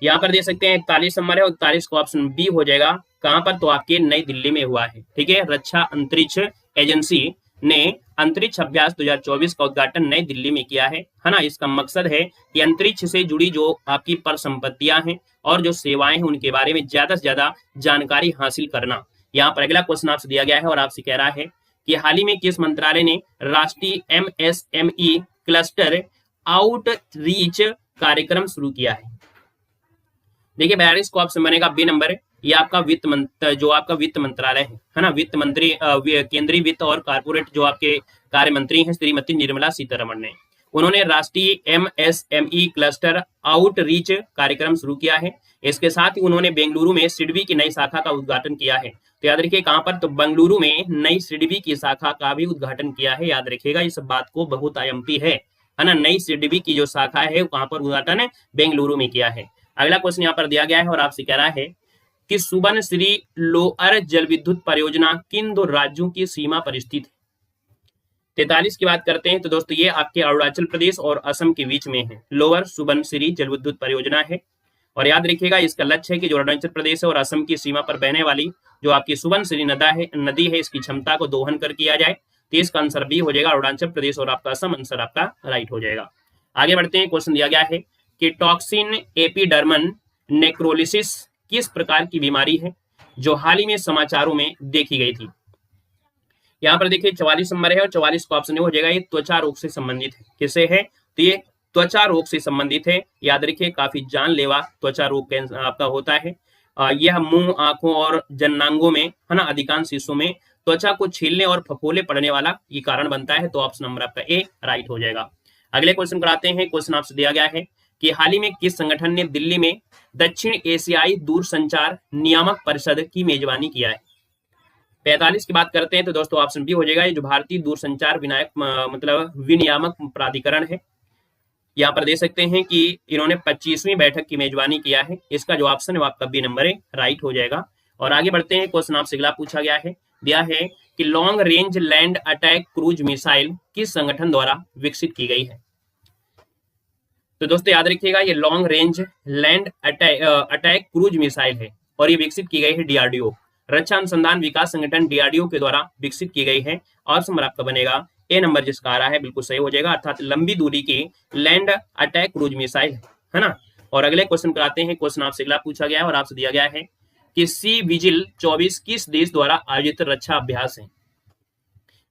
A: यहाँ पर दे सकते हैं 41 नंबर है और 41 का ऑप्शन बी हो जाएगा। कहाँ पर? तो आपके नई दिल्ली में हुआ है। ठीक है, रक्षा अंतरिक्ष एजेंसी ने अंतरिक्ष अभ्यास 2024 का उद्घाटन नई दिल्ली में किया है ना। इसका मकसद है कि अंतरिक्ष से जुड़ी जो आपकी परिसंपत्तियां हैं और जो सेवाएं हैं उनके बारे में ज्यादा से ज्यादा जानकारी हासिल करना। यहाँ पर अगला क्वेश्चन आपसे दिया गया है और आपसे कह रहा है कि हाल ही में किस मंत्रालय ने राष्ट्रीय MSME क्लस्टर आउटरीच कार्यक्रम शुरू किया है। देखिए 42 को ऑप्शन बनेगा बी नंबर। ये आपका वित्त मंत्रालय है ना। वित्त मंत्री केंद्रीय वित्त और कारपोरेट जो आपके कार्य मंत्री हैं श्रीमती निर्मला सीतारमण ने, उन्होंने राष्ट्रीय MSME क्लस्टर आउटरीच कार्यक्रम शुरू किया है। इसके साथ ही उन्होंने बेंगलुरु में सिडबी की नई शाखा का उद्घाटन किया है। तो याद रखिए कहां पर? तो बेंगलुरु में नई सिडबी की शाखा का भी उद्घाटन किया है। याद रखिएगा इस बात को, बहुत IMP है ना। नई सिडबी की जो शाखा है वो कहां पर उद्घाटन है? बेंगलुरु में किया है। अगला क्वेश्चन यहाँ पर दिया गया है और आपसे कह रहा है कि सुबनसिरी लोअर जल विद्युत परियोजना किन दो राज्यों की सीमा पर स्थित है। 43 की बात करते हैं तो दोस्तों ये आपके अरुणाचल प्रदेश और असम के बीच में है। लोअर सुबनसिरी जल विद्युत परियोजना है और याद रखिएगा इसका लक्ष्य है कि जो अरुणाचल प्रदेश और असम की सीमा पर बहने वाली जो आपकी सुबनसिरी नदी है इसकी क्षमता को दोहन कर किया जाए। तो इसका आंसर बी हो जाएगा, अरुणाचल प्रदेश और आपका असम आंसर आपका राइट हो जाएगा। आगे बढ़ते हैं, क्वेश्चन दिया गया है कि टॉक्सिन एपिडर्मल नेक्रोलिसिस किस प्रकार की बीमारी है जो हाल ही में समाचारों में देखी गई थी। यहाँ पर देखिए 44 नंबर है और 44 का ऑप्शन हो जाएगा। ये त्वचा रोग से संबंधित है। किससे है? तो ये त्वचा रोग से संबंधित है। याद रखिए काफी जानलेवा त्वचा रोग आपका होता है। यह मुंह, आंखों और जननांगों में है ना, अधिकांश हिस्सों में त्वचा को छीलने और फफोले पड़ने वाला ये कारण बनता है। तो ऑप्शन नंबर आपका ए राइट हो जाएगा। अगले क्वेश्चन कराते हैं। क्वेश्चन आपसे दिया गया है कि हाल ही में किस संगठन ने दिल्ली में दक्षिण एशियाई दूरसंचार नियामक परिषद की मेजबानी किया है। 45 की बात करते हैं तो दोस्तों ऑप्शन बी हो जाएगा। ये जो भारतीय दूरसंचार विनियामक प्राधिकरण है, यहाँ पर दे सकते हैं कि इन्होंने 25वीं बैठक की मेजबानी किया है। इसका जो ऑप्शन है वो आपका बी नंबर है, राइट हो जाएगा। और आगे बढ़ते हैं, क्वेश्चन आपसे अगला पूछा गया है, दिया है कि long range land attack cruise missile किस संगठन द्वारा विकसित की गई है। तो दोस्तों याद रखिएगा ये long range land attack cruise missile है और ये विकसित की गई है डीआरडीओ, रक्षा अनुसंधान विकास संगठन डीआरडीओ के द्वारा विकसित की गई है। ऑप्शन नंबर आपका बनेगा ए नंबर जिसका आ रहा है बिल्कुल सही हो जाएगा, अर्थात लंबी दूरी की लैंड अटैक क्रूज मिसाइल है ना। और अगले क्वेश्चन पर आते हैं। क्वेश्चन आपसे अगला पूछा गया है और आपसे दिया गया है कि सी विजिल 24 किस देश द्वारा आयोजित रक्षा अभ्यास है।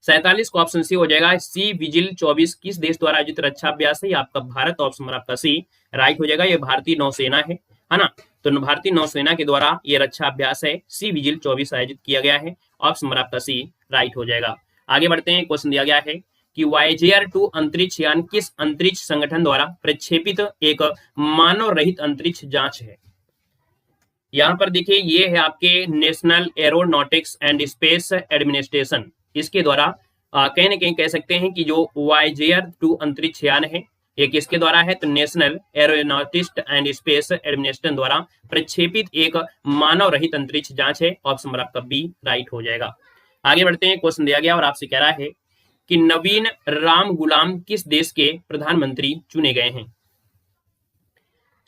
A: 47 को ऑप्शन सी हो जाएगा। सी विजिल 24 किस देश द्वारा आयोजित रक्षा अभ्यास है, ये आपका भारत, ऑप्शन नंबर आपका सी राइट हो जाएगा। ये भारतीय नौसेना है ना। तो भारतीय नौसेना के द्वारा ये रक्षा अभ्यास है सी विजिल 24 आयोजित किया गया है, ऑप्शन नंबर आपका सी राइट हो जाएगा। आगे बढ़ते हैं। क्वेश्चन दिया गया है कि वाइजेयर-2 अंतरिक्ष यान किस अंतरिक्ष संगठन द्वारा प्रक्षेपित एक मानव रहित अंतरिक्ष जांच है। यहाँ पर देखिए ये है आपके national aeronautics and space administration, इसके द्वारा कहीं ना कहीं कह सकते हैं कि जो वाइजेयर-2 अंतरिक्ष यान है ये किसके द्वारा है, तो national aeronautics and space administration द्वारा प्रक्षेपित एक मानव रहित अंतरिक्ष जांच है, ऑप्शन नंबर आपका बी राइट हो जाएगा। आगे बढ़ते हैं। क्वेश्चन दिया गया और आपसे कह रहा है कि नवीन राम गुलाम किस देश के प्रधानमंत्री चुने गए हैं।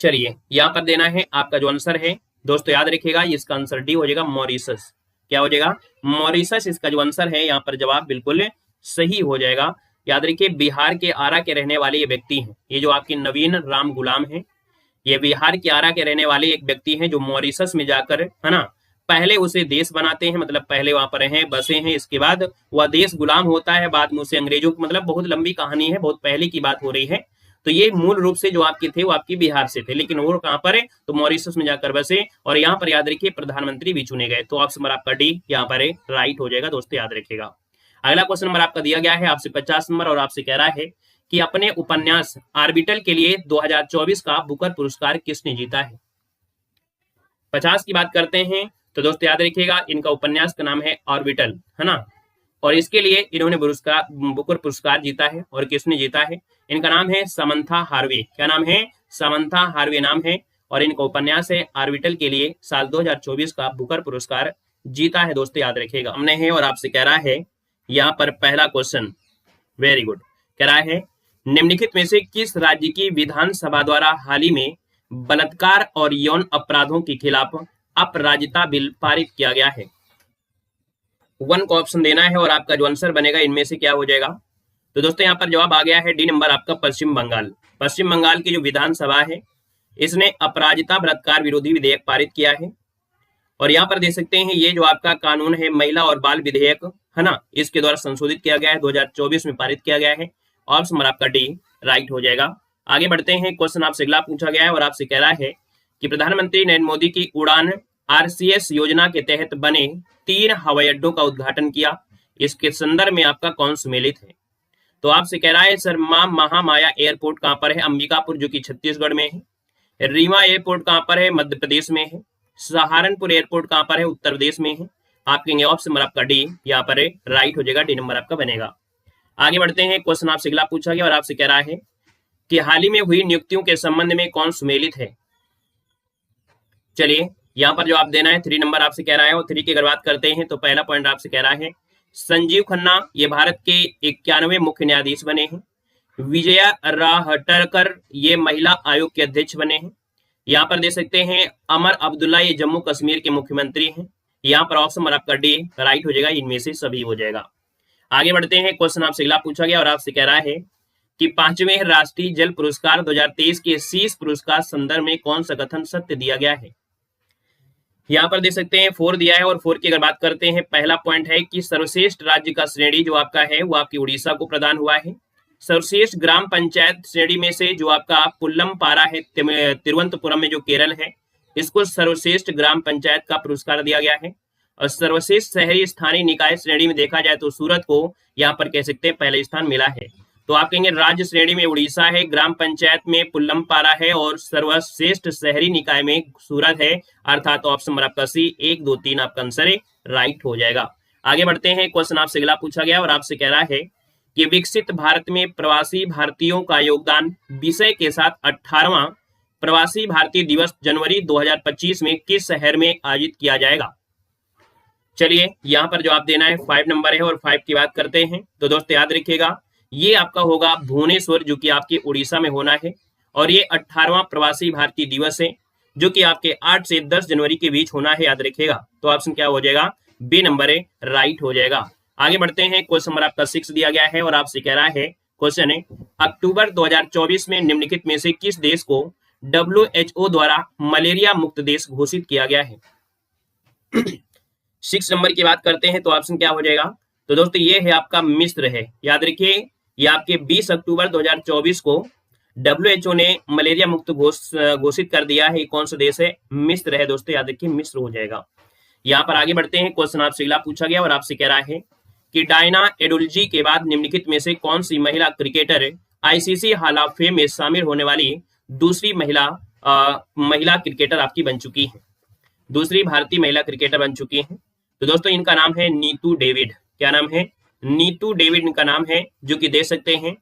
A: चलिए यहां पर देना है आपका जो आंसर है दोस्तों याद रखिएगा, इसका आंसर डी हो जाएगा मॉरिशस। क्या हो जाएगा, मॉरिशस इसका जो आंसर है। यहाँ पर जवाब बिल्कुल सही हो जाएगा। याद रखिए बिहार के आरा के रहने वाले ये व्यक्ति हैं, ये जो आपके नवीन राम गुलाम हैं, ये बिहार के आरा के रहने वाले एक व्यक्ति हैं जो मॉरिशस में जाकर है ना पहले उसे देश बनाते हैं, मतलब पहले वहां पर हैं बसे हैं, इसके बाद वह देश गुलाम होता है, बाद में उसे अंग्रेजों की, मतलब बहुत लंबी कहानी है, बहुत पहले की बात हो रही है। तो ये मूल रूप से जो आपके थे वो आपकी बिहार से थे, लेकिन वो कहां पर है, तो मॉरिशस में जाकर बसे और यहाँ पर याद रखिए प्रधानमंत्री भी चुने गए। तो ऑप्शन नंबर आपका डी यहाँ पर राइट हो जाएगा दोस्तों, याद रखिएगा। अगला क्वेश्चन नंबर आपका दिया गया है आपसे 50 नंबर और आपसे कह रहा है कि अपने उपन्यास आर्बिटल के लिए 2024 का बुकर पुरस्कार किसने जीता है। 50 की बात करते हैं तो दोस्तों याद रखिएगा इनका उपन्यास का नाम है ऑर्बिटल, है ना। और इसके लिए इन्होंने बुकर पुरस्कार जीता है। और किसने जीता है, इनका नाम है समंथा हार्वे। क्या नाम है, समंथा हार्वे नाम है। और इनका उपन्यास है ऑर्बिटल के लिए साल 2024 का बुकर पुरस्कार जीता है दोस्तों, याद रखिएगा हमने है। और आपसे कह रहा है यहाँ पर पहला क्वेश्चन, वेरी गुड, कह रहा है निम्नलिखित में से किस राज्य की विधानसभा द्वारा हाल ही में बलात्कार और यौन अपराधों के खिलाफ अपराजिता बिल पारित किया गया है। 1 को ऑप्शन देना है और आपका जो आंसर बनेगा इनमें से क्या हो जाएगा। तो दोस्तों यहाँ पर जवाब आ गया है डी नंबर आपका पश्चिम बंगाल। पश्चिम बंगाल की जो विधानसभा है इसने अपराजिता बलात्कार विरोधी विधेयक पारित किया है। और यहाँ पर देख सकते हैं ये जो आपका कानून है महिला और बाल विधेयक, है ना, इसके द्वारा संशोधित किया गया है, 2024 में पारित किया गया है। ऑप्शन नंबर आपका डी राइट हो जाएगा। आगे बढ़ते हैं। क्वेश्चन आपसे अगला पूछा गया है और आपसे कह रहा है कि प्रधानमंत्री नरेंद्र मोदी की उड़ान आरसीएस योजना के तहत बने 3 हवाई अड्डों का उद्घाटन किया, इसके संदर्भ में आपका कौन सम्मिलित है। तो आपसे कह रहा है सर मां महामाया एयरपोर्ट कहां पर है, अंबिकापुर जो कि छत्तीसगढ़ में है। रीवा एयरपोर्ट कहां पर है, मध्य प्रदेश में है। सहारनपुर एयरपोर्ट कहां पर है, उत्तर प्रदेश में है। आप कहेंगे ऑप्शन नंबर आपका डी यहाँ पर राइट हो जाएगा, डी नंबर आपका बनेगा। आगे बढ़ते हैं। क्वेश्चन आपसे अगला पूछा गया और आपसे कह रहा है कि हाल ही में हुई नियुक्तियों के संबंध में कौन सम्मिलित है। चलिए यहाँ पर जवाब देना है, 3 नंबर आपसे कह रहा है। और 3 की अगर बात करते हैं तो पहला पॉइंट आपसे कह रहा है संजीव खन्ना, ये भारत के 91वें मुख्य न्यायाधीश बने हैं। विजया राहटकर ये महिला आयोग के अध्यक्ष बने हैं। यहाँ पर देख सकते हैं अमर अब्दुल्ला ये जम्मू कश्मीर के मुख्यमंत्री हैं। यहाँ पर ऑप्शन नंबर आपका डी राइट हो जाएगा, इनमें से सभी हो जाएगा। आगे बढ़ते हैं। क्वेश्चन आपसे अगला पूछा गया और आपसे कह रहा है कि 5वें राष्ट्रीय जल पुरस्कार 2023 के शीर्ष पुरस्कार संदर्भ में कौन सा कथन सत्य दिया गया है। यहाँ पर देख सकते हैं 4 दिया है। और 4 की अगर बात करते हैं, पहला पॉइंट है कि सर्वश्रेष्ठ राज्य का श्रेणी जो आपका है वो आपकी उड़ीसा को प्रदान हुआ है। सर्वश्रेष्ठ ग्राम पंचायत श्रेणी में से जो आपका पुल्लम पारा है तिरुवनंतपुरम में जो केरल है, इसको सर्वश्रेष्ठ ग्राम पंचायत का पुरस्कार दिया गया है। और सर्वश्रेष्ठ शहरी स्थानीय निकाय श्रेणी में देखा जाए तो सूरत को यहाँ पर कह सकते हैं पहला स्थान मिला है। तो आप कहेंगे राज्य श्रेणी में उड़ीसा है, ग्राम पंचायत में पुल्लम पारा है और सर्वश्रेष्ठ शहरी निकाय में सूरत है, अर्थात ऑप्शन नंबर आपका सी 1, 2, 3 आपका आंसर राइट हो जाएगा। आगे बढ़ते हैं। क्वेश्चन आपसे अगला पूछा गया और आपसे कह रहा है कि विकसित भारत में प्रवासी भारतीयों का योगदान विषय के साथ 18वां प्रवासी भारतीय दिवस जनवरी 2025 में किस शहर में आयोजित किया जाएगा। चलिए यहाँ पर जवाब देना है, 5 नंबर है। और 5 की बात करते हैं तो दोस्तों याद रखिएगा ये आपका होगा भुवनेश्वर जो कि आपके उड़ीसा में होना है। और ये 18वां प्रवासी भारतीय दिवस है, जो कि आपके 8 से 10 जनवरी के बीच होना है, याद रखिएगा। तो ऑप्शन क्या हो जाएगा? बी नंबर है, राइट हो जाएगा। आगे बढ़ते हैं, क्वेश्चन नंबर आपका 6 दिया गया है और आपसे कह रहा है, क्वेश्चन है, अक्टूबर 2024 में निम्नलिखित में से किस देश को WHO द्वारा मलेरिया मुक्त देश घोषित किया गया है? 6 नंबर की बात करते हैं तो ऑप्शन क्या हो जाएगा? तो दोस्तों ये है आपका मिस्र है, याद रखिए। ये आपके 20 अक्टूबर 2024 को WHO ने मलेरिया मुक्त घोषित कर दिया है। कौन सा देश है? मिस्र है दोस्तों, याद रखिए मिस्र हो जाएगा। यहाँ पर आगे बढ़ते हैं, क्वेश्चन आपसे अगला पूछा गया और आपसे कह रहा है कि डायना एडुल्जी के बाद निम्नलिखित में से कौन सी महिला cricketer ICC hall of fame में शामिल होने वाली दूसरी महिला क्रिकेटर आपकी बन चुकी है, दूसरी भारतीय महिला क्रिकेटर बन चुकी है? तो दोस्तों इनका नाम है नीतू डेविड। क्या नाम है? नीतू डेविड इनका नाम है, जो कि दे सकते हैं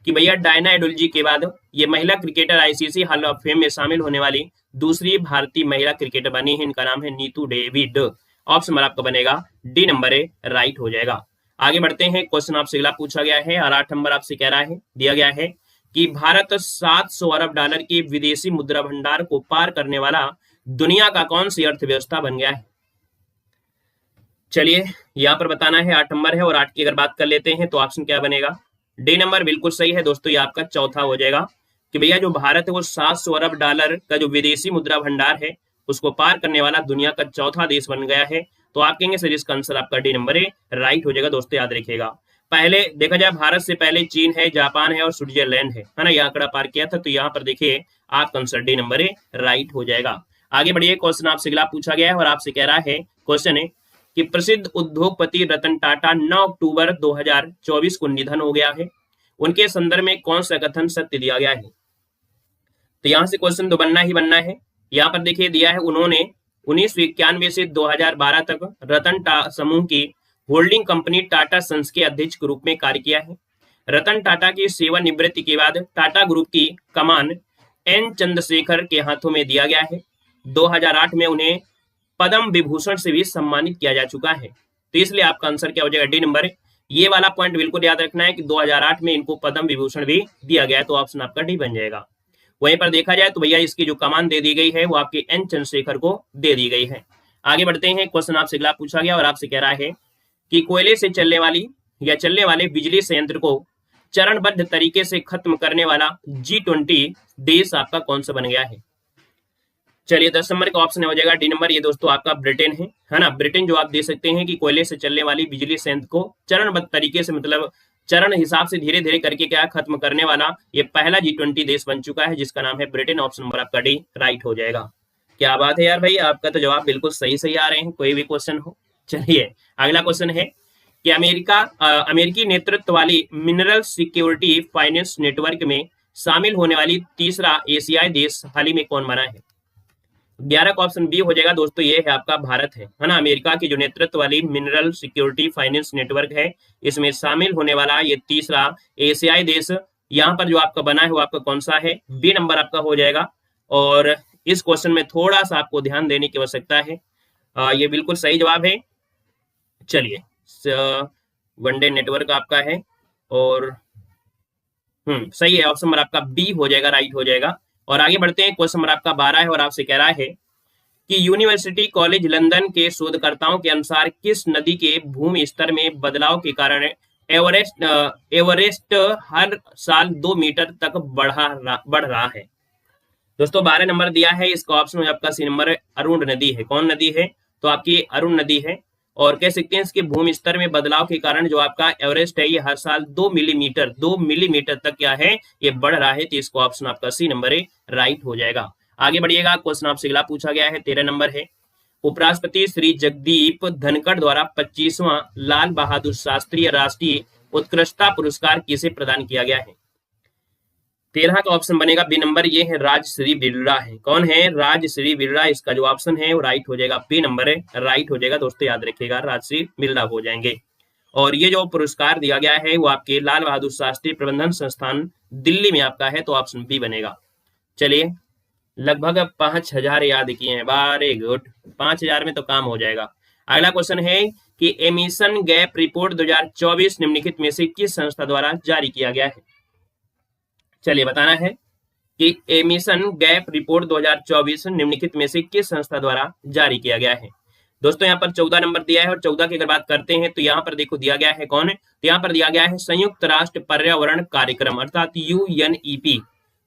A: कि भैया डायना एडुल्जी के बाद ये महिला cricketer ICC hall of fame में शामिल होने वाली दूसरी भारतीय महिला क्रिकेटर बनी है। इनका नाम है नीतू डेविड। ऑप्शन नंबर आपका बनेगा डी नंबर है, राइट हो जाएगा। आगे बढ़ते हैं, क्वेश्चन आपसे अगला पूछा गया है और 8 नंबर आपसे कह रहा है, दिया गया है कि भारत 700 अरब डॉलर के विदेशी मुद्रा भंडार को पार करने वाला दुनिया का कौन सी अर्थव्यवस्था बन गया है? चलिए यहाँ पर बताना है, 8 नंबर है और 8 की अगर बात कर लेते हैं तो ऑप्शन क्या बनेगा? डी नंबर बिल्कुल सही है दोस्तों, ये आपका चौथा हो जाएगा कि भैया जो भारत है वो 700 अरब डॉलर का जो विदेशी मुद्रा भंडार है उसको पार करने वाला दुनिया का चौथा देश बन गया है। तो आप कहेंगे सर इसका आंसर आपका डी नंबर है, राइट हो जाएगा दोस्तों, याद रखिएगा। पहले देखा जाए भारत से पहले चीन है, जापान है और स्विट्जरलैंड है ना, ये आंकड़ा पार किया था। तो यहाँ पर देखिए आपका आंसर डी नंबर है, राइट हो जाएगा। आगे बढ़िए, क्वेश्चन आपसे अगला पूछा गया है और आपसे कह रहा है, क्वेश्चन है कि प्रसिद्ध उद्योगपति रतन टाटा 9 अक्टूबर 2024 को निधन हो गया है, उनके संदर्भ में कौन सा कथन सत्य दिया गया है? तो यहाँ से क्वेश्चन तो बनना ही बनना है। यहाँ पर देखिए दिया है, उन्होंने 1991 से 2012 तक रतन समूह की होल्डिंग कंपनी टाटा सन्स के अध्यक्ष के रूप में कार्य किया है। रतन टाटा की सेवानिवृत्ति के बाद टाटा ग्रुप की कमान एन चंद्रशेखर के हाथों में दिया गया है। 2008 में उन्हें पद्म विभूषण से भी सम्मानित किया जा चुका है। तो इसलिए आपका आंसर क्या हो जाएगा? D number. ये वाला पॉइंट बिल्कुल याद रखना है कि 2008 में इनको पद्म विभूषण भी दिया गया है। तो ऑप्शन आपका डी बन जाएगा। वहीं पर देखा जाए तो भैया इसकी जो कमान दे दी गई है वो आपके एन चंद्रशेखर को दे दी गई है। आगे बढ़ते हैं, क्वेश्चन आपसे अगला पूछा गया और आपसे कह रहा है कि कोयले से चलने वाली या चलने वाले बिजली संयंत्र को चरणबद्ध तरीके से खत्म करने वाला G20 देश आपका कौन सा बन गया है? चलिए 10 नंबर का ऑप्शन हो जाएगा डी नंबर। ये दोस्तों आपका ब्रिटेन है ना। ब्रिटेन जो आप दे सकते हैं कि कोयले से चलने वाली बिजली संयंत्र को चरणबद्ध तरीके से, मतलब चरण हिसाब से धीरे धीरे करके क्या खत्म करने वाला ये पहला G20 देश बन चुका है, जिसका नाम है ब्रिटेन। ऑप्शन नंबर आपका डी राइट हो जाएगा। क्या बात है यार भाई, आपका तो जवाब बिल्कुल सही सही आ रहे हैं, कोई भी क्वेश्चन हो। चलिए अगला क्वेश्चन है कि अमेरिकी नेतृत्व वाली मिनरल सिक्योरिटी फाइनेंस नेटवर्क में शामिल होने वाली तीसरा एशियाई देश हाल ही में कौन बना है? 11 का ऑप्शन बी हो जाएगा दोस्तों, ये है आपका भारत है ना। अमेरिका की जो नेतृत्व वाली मिनरल सिक्योरिटी फाइनेंस नेटवर्क है, इसमें शामिल होने वाला ये तीसरा एशियाई देश यहाँ पर जो आपका बना है वो आपका कौन सा है? बी नंबर आपका हो जाएगा। और इस क्वेश्चन में थोड़ा सा आपको ध्यान देने की आवश्यकता है, ये बिल्कुल सही जवाब है। चलिए वनडे नेटवर्क आपका है और सही है, ऑप्शन नंबर आपका बी हो जाएगा, राइट हो जाएगा। और आगे बढ़ते हैं, क्वेश्चन नंबर आपका 12 है और आपसे कह रहा है कि यूनिवर्सिटी कॉलेज लंदन के शोधकर्ताओं के अनुसार किस नदी के भूमि स्तर में बदलाव के कारण एवरेस्ट हर साल 2 मीटर तक बढ़ रहा है? दोस्तों 12 नंबर दिया है, इसका ऑप्शन आपका सी नंबर अरुण नदी है। कौन नदी है? तो आपकी अरुण नदी है। और कह सकते हैं इसके भूमि स्तर में बदलाव के कारण जो आपका एवरेस्ट है ये हर साल 2 मिलीमीटर तक क्या है ये बढ़ रहा है। तो इसको ऑप्शन आपका सी नंबर है, राइट हो जाएगा। आगे बढ़िएगा, क्वेश्चन आपसे अगला पूछा गया है, 13 नंबर है। उपराष्ट्रपति श्री जगदीप धनखड़ द्वारा 25वां लाल बहादुर शास्त्री राष्ट्रीय उत्कृष्टता पुरस्कार किसे प्रदान किया गया है? 13 का ऑप्शन बनेगा बी नंबर, ये है राजश्री बिरला है। कौन है? राजश्री बिरला। इसका जो ऑप्शन है वो राइट हो जाएगा, बी नंबर है, राइट हो जाएगा। दोस्तों याद रखिएगा, राजश्री बिरला हो जाएंगे। और ये जो पुरस्कार दिया गया है वो आपके लाल बहादुर शास्त्री प्रबंधन संस्थान दिल्ली में आपका है। तो ऑप्शन बी बनेगा। चलिए लगभग 5000 याद किए हैं, वेरी गुड। 5000 में तो काम हो जाएगा। अगला क्वेश्चन है कि एमिशन गैप रिपोर्ट 2024 निम्नलिखित में से किस संस्था द्वारा जारी किया गया है? चलिए बताना है कि एमिशन गैप रिपोर्ट 2024 निम्नलिखित में से किस संस्था द्वारा जारी किया गया है। दोस्तों यहाँ पर 14 नंबर दिया है और 14 की अगर बात करते हैं तो यहाँ पर देखो दिया गया है कौन है, तो यहाँ पर दिया गया है संयुक्त राष्ट्र पर्यावरण कार्यक्रम अर्थात UNEP।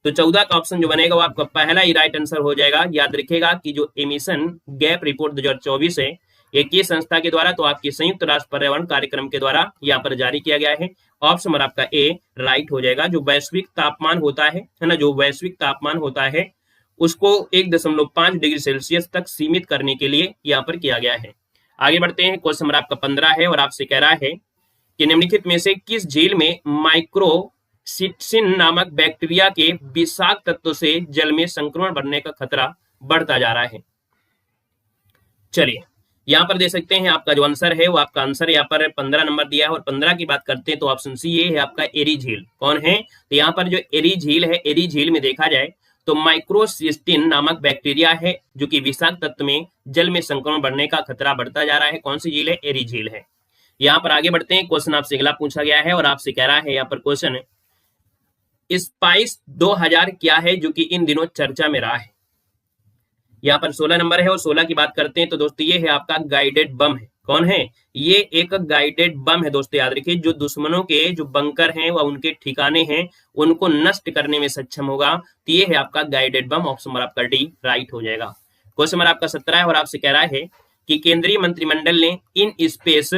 A: तो 14 का ऑप्शन जो बनेगा वो आपका पहला ही राइट आंसर हो जाएगा। याद रखिएगा कि जो एमिशन गैप रिपोर्ट 2024 है ये किस संस्था के द्वारा, तो आपकी संयुक्त राष्ट्र पर्यावरण कार्यक्रम के द्वारा यहाँ पर जारी किया गया है। ऑप्शन नंबर आपका ए राइट हो जाएगा। जो वैश्विक तापमान होता है ना, जो वैश्विक तापमान होता है उसको 1.5 डिग्री सेल्सियस तक सीमित करने के लिए यहाँ पर किया गया है। आगे बढ़ते हैं, क्वेश्चन नंबर आपका 15 है और आपसे कह रहा है कि निम्नलिखित में से किस झील में माइक्रोसिटिन नामक बैक्टीरिया के विषाक्त तत्व से जल में संक्रमण बढ़ने का खतरा बढ़ता जा रहा है। चलिए यहाँ पर दे सकते हैं आपका जो आंसर है वो आपका आंसर यहाँ पर 15 नंबर दिया है और 15 की बात करते हैं तो ऑप्शन सी ये है आपका एरी झील। कौन है, तो यहाँ पर जो एरी झील है, एरी झील में देखा जाए तो माइक्रोसिस्टिन नामक बैक्टीरिया है जो कि विषाक्त तत्व में जल में संक्रमण बढ़ने का खतरा बढ़ता जा रहा है। कौन सी झील है, एरी झील है। यहाँ पर आगे बढ़ते हैं, क्वेश्चन आपसे अगला पूछा गया है और आपसे कह रहा है यहाँ पर क्वेश्चन स्पाइस 2000 क्या है जो कि इन दिनों चर्चा में रहा है। यहाँ पर 16 नंबर है और 16 की बात करते हैं तो दोस्तों ये है आपका गाइडेड बम है। कौन है, ये एक गाइडेड बम है दोस्तों। याद रखिए जो दुश्मनों के जो बंकर हैं व उनके ठिकाने हैं उनको नष्ट करने में सक्षम होगा, तो ये है आपका गाइडेड बम। ऑप्शन नंबर आपका डी राइट हो जाएगा। क्वेश्चन नंबर आपका 17 है और आपसे कह रहा है कि केंद्रीय मंत्रिमंडल ने इन स्पेस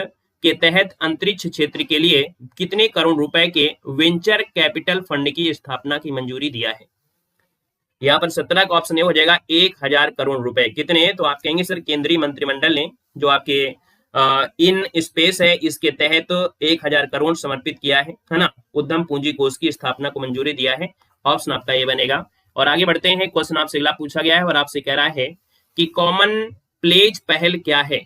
A: के तहत अंतरिक्ष क्षेत्र के लिए कितने करोड़ रुपए के वेंचर कैपिटल फंड की स्थापना की मंजूरी दिया है। यहाँ पर 17 का ऑप्शन ये हो जाएगा 1000 करोड़ रुपए। कितने, तो आप कहेंगे सर केंद्रीय मंत्रिमंडल ने जो आपके इन स्पेस है इसके तहत 1000 करोड़ समर्पित किया है ना, उद्यम पूंजी कोष की स्थापना को मंजूरी दिया है। ऑप्शन आपका ये बनेगा। और आगे बढ़ते हैं, क्वेश्चन आपसे अगला पूछा गया है और आपसे कह रहा है कि कॉमन प्लेज पहल क्या है।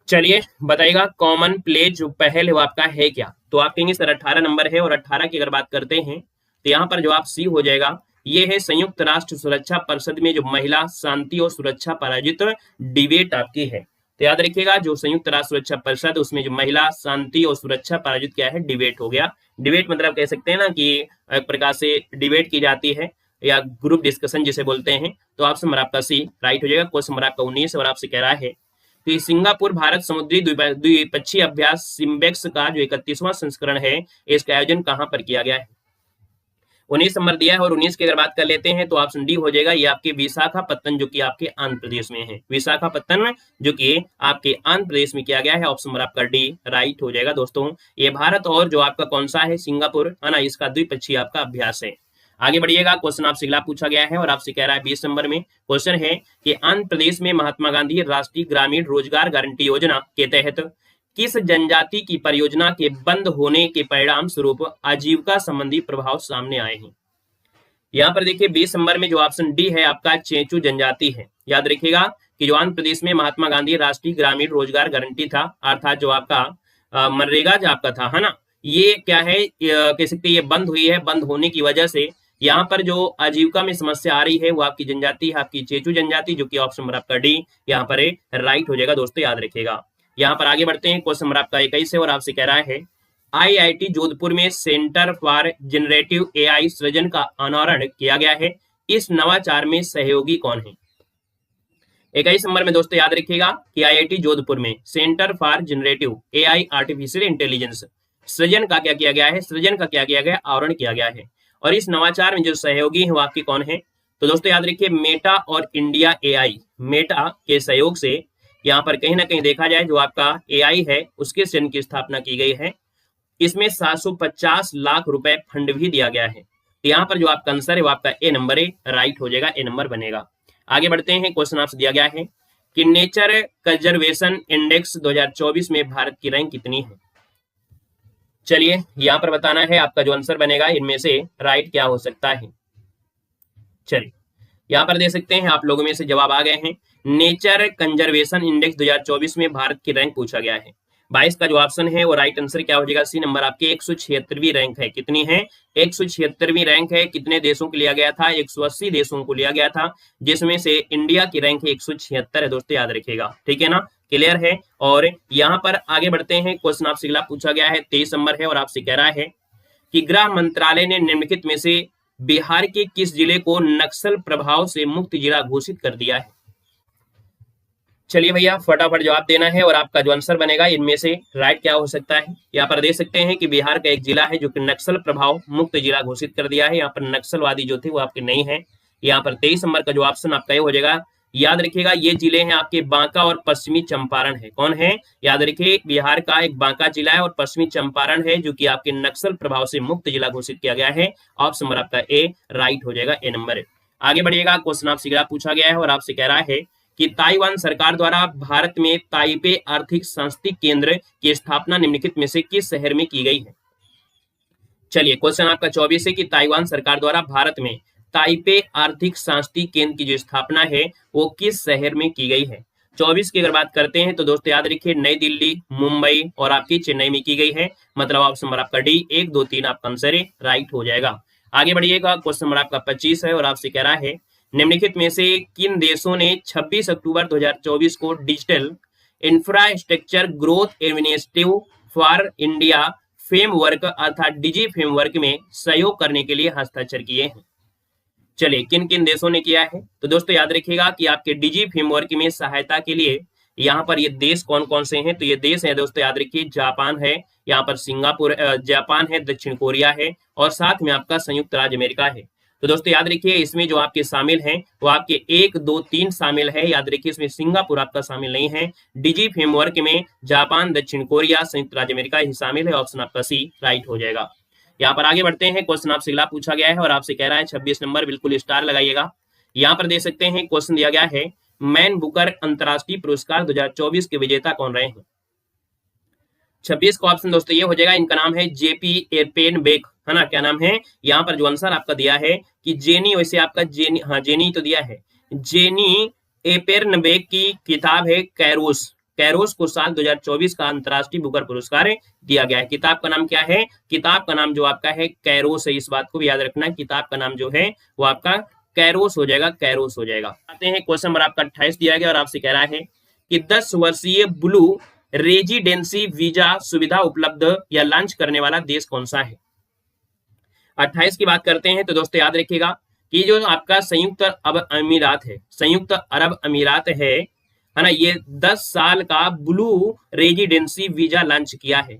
A: चलिए बताइएगा कॉमन प्लेज जो पहल है वो आपका है क्या, तो आप कहेंगे सर 18 नंबर है और 18 की अगर बात करते हैं तो यहाँ पर जवाब सी हो जाएगा। ये है संयुक्त राष्ट्र सुरक्षा परिषद में जो महिला शांति और सुरक्षा पर आयोजित डिबेट आपकी है। तो याद रखिएगा जो संयुक्त राष्ट्र सुरक्षा परिषद उसमें जो महिला शांति और सुरक्षा पर आयोजित क्या है, डिबेट हो गया। डिबेट मतलब कह सकते हैं ना कि एक प्रकार से डिबेट की जाती है या ग्रुप डिस्कशन जिसे बोलते हैं। तो ऑप्शन नंबर आपका सी राइट हो जाएगा। क्वेश्चन नंबर आपका 19 और आपसे कह रहा है कि सिंगापुर भारत समुद्री द्विपक्षीय अभ्यास सिम्बेक्स का जो 31वां संस्करण है इसका आयोजन कहां पर किया गया है। 19 नंबर दिया है और 19 की अगर बात कर लेते हैं तो ऑप्शन डी हो जाएगा। ये आपके विशाखापत्तनम जो कि आपके आंध्र प्रदेश में है, विशाखापत्तनम जो कि आपके आंध्र प्रदेश में किया गया है। ऑप्शन नंबर आपका डी राइट हो जाएगा। दोस्तों ये भारत और जो आपका कौन सा है सिंगापुर है ना, इसका द्विपक्षीय आपका अभ्यास है। आगे बढ़िएगा, क्वेश्चन आपसे अगला पूछा गया है और आपसे कह रहा है 20 नंबर में क्वेश्चन है कि आंध्र प्रदेश में महात्मा गांधी राष्ट्रीय ग्रामीण रोजगार गारंटी योजना के तहत किस जनजाति की परियोजना के बंद होने के परिणाम स्वरूप आजीविका संबंधी प्रभाव सामने आए हैं। यहाँ पर देखिए 20 नंबर में जो ऑप्शन डी है आपका चेंचू जनजाति है। याद रखिएगा कि जो आंध्र प्रदेश में महात्मा गांधी राष्ट्रीय ग्रामीण रोजगार गारंटी था अर्थात जो आपका मनरेगा जो आपका था है ना, ये क्या है कह सकते ये बंद हुई है। बंद होने की वजह से यहाँ पर जो आजीविका में समस्या आ रही है वो आपकी जनजाति है, आपकी चेचू जनजाति, जो कि ऑप्शन नंबर आपका डी यहाँ पर राइट हो जाएगा। दोस्तों याद रखिएगा। यहाँ पर आगे बढ़ते हैं, क्वेश्चन नंबर आपका 21 है और आपसे कह रहा है आईआईटी जोधपुर में सेंटर फॉर जनरेटिव एआई सृजन का अनावरण किया गया है। इस नवाचार में सहयोगी कौन है। 21 नंबर में दोस्तों याद रखिएगा कि आईआईटी जोधपुर में centre for generative AI artificial intelligence सृजन का क्या किया गया है, सृजन का क्या किया गया, आवरण किया गया है। और इस नवाचार में जो सहयोगी है वो आपके कौन है, तो दोस्तों याद रखिए मेटा और इंडिया एआई, मेटा के सहयोग से यहाँ पर कहीं ना कहीं देखा जाए जो आपका एआई है उसके सृजन की स्थापना की गई है। इसमें 750 लाख रुपए फंड भी दिया गया है। तो यहाँ पर जो आपका आंसर है वो आपका ए नंबर है राइट हो जाएगा, ए नंबर बनेगा। आगे बढ़ते हैं, क्वेश्चन आपसे दिया गया है कि नेचर कंजर्वेशन इंडेक्स 2024 में भारत की रैंक कितनी है। चलिए यहाँ पर बताना है आपका जो आंसर बनेगा इनमें से राइट क्या हो सकता है। चलिए यहाँ पर दे सकते हैं आप लोगों में से जवाब आ गए हैं। नेचर कंजर्वेशन इंडेक्स 2024 में भारत की रैंक पूछा गया है। 22 का जो ऑप्शन है वो राइट आंसर क्या हो जाएगा, सी नंबर आपके 176वीं रैंक है। कितनी है, 176वीं रैंक है। कितने देशों को लिया गया था, 180 देशों को लिया गया था, जिसमें से इंडिया की रैंक है 176 है। दोस्तों याद रखिएगा, ठीक है ना, क्लियर है। और यहाँ पर आगे बढ़ते हैं, क्वेश्चन आपसे अगला पूछा गया है 23 नंबर है और आपसे कह रहा है कि गृह मंत्रालय ने निम्नलिखित में से बिहार के किस जिले को नक्सल प्रभाव से मुक्त जिला घोषित कर दिया है? चलिए भैया फटाफट जवाब देना है और आपका जो आंसर बनेगा इनमें से राइट क्या हो सकता है। यहाँ पर दे सकते हैं कि बिहार का एक जिला है जो कि नक्सल प्रभाव मुक्त जिला घोषित कर दिया है। यहाँ पर नक्सलवादी जो थे वो आपके नहीं है। यहाँ पर 23 नंबर का जो ऑप्शन आपका ये हो जाएगा। याद रखिएगा ये जिले हैं आपके बांका और पश्चिमी चंपारण है। कौन है? याद रखिए बिहार का एक बांका जिला है और पश्चिमी चंपारण है जो कि आपके नक्सल प्रभाव से मुक्त जिला घोषित किया गया है। ऑप्शन नंबर आपका ए राइट हो जाएगा, ए नंबर। आगे बढ़िएगा, क्वेश्चन आपसे पूछा गया है और आपसे कह रहा है कि ताइवान सरकार द्वारा भारत में ताइपे आर्थिक सांस्कृतिक केंद्र की स्थापना निम्नलिखित में से किस शहर में की गई है? चलिए क्वेश्चन आपका 24 है कि ताइवान सरकार द्वारा भारत में ताइपे आर्थिक सांस्कृतिक केंद्र की जो स्थापना है वो किस शहर में की गई है? 24 की अगर बात करते हैं तो दोस्तों याद रखिए नई दिल्ली, मुंबई और आपकी चेन्नई में की गई है। मतलब ऑप्शन नंबर आपका डी 1 2 3 आपका आंसर राइट हो जाएगा। आगे बढ़िएगा, क्वेश्चन नंबर आपका 25 है और आपसे कह रहा है निम्नलिखित में से किन देशों ने 26 अक्टूबर 2024 को digital infrastructure growth initiative for India framework अर्थात डिजी फ्रेमवर्क में सहयोग करने के लिए हस्ताक्षर किए हैं? चलिए किन किन देशों ने किया है? तो दोस्तों याद रखिएगा कि आपके डिजी फ्रेमवर्क में सहायता के लिए यहाँ पर ये देश कौन कौन से हैं? तो ये देश है दोस्तों याद रखिए जापान है, यहाँ पर सिंगापुर, जापान है, दक्षिण कोरिया है और साथ में आपका संयुक्त राज्य अमेरिका है। तो दोस्तों याद रखिए इसमें जो आपके शामिल हैं वो आपके 1 2 3 शामिल है। याद रखिए इसमें सिंगापुर आपका शामिल नहीं है। डिजी फ्रेमवर्क में जापान, दक्षिण कोरिया, संयुक्त राज्य अमेरिका ही शामिल है। ऑप्शन आपका सी राइट हो जाएगा। यहाँ पर आगे बढ़ते हैं, क्वेश्चन आपसे अगला पूछा गया है और आपसे कह रहा है 26 नंबर, बिल्कुल स्टार लगाइएगा। यहाँ पर दे सकते हैं क्वेश्चन दिया गया है मैन बुकर अंतरराष्ट्रीय पुरस्कार 2024 के विजेता कौन रहे हैं? 26 का ऑप्शन दोस्तों ये हो जाएगा, इनका नाम है जेपी एपेनबेक, है ना? क्या नाम है? यहाँ पर जो आंसर आपका दिया है कि जेनी, वैसे आपका जेनी, हाँ जेनी तो दिया है, जेनी एपेनबेक की किताब है कैरोस। कैरोस को साल 2024 का अंतरराष्ट्रीय बुकर पुरस्कार दिया गया है। किताब का नाम क्या है? किताब का नाम जो आपका है कैरोस है। इस बात को भी याद रखना, किताब का नाम जो है वो आपका कैरोस हो जाएगा, कैरोस हो जाएगा। आते हैं क्वेश्चन नंबर आपका 28 दिया गया और आपसे कह रहा है कि 10 वर्षीय ब्लू रेजिडेंसी वीजा सुविधा उपलब्ध या लॉन्च करने वाला देश कौन सा है? 28 की बात करते हैं तो दोस्तों याद रखिएगा कि जो आपका संयुक्त अरब अमीरात है, संयुक्त अरब अमीरात है ना, ये 10 साल का ब्लू रेजिडेंसी वीजा लॉन्च किया है।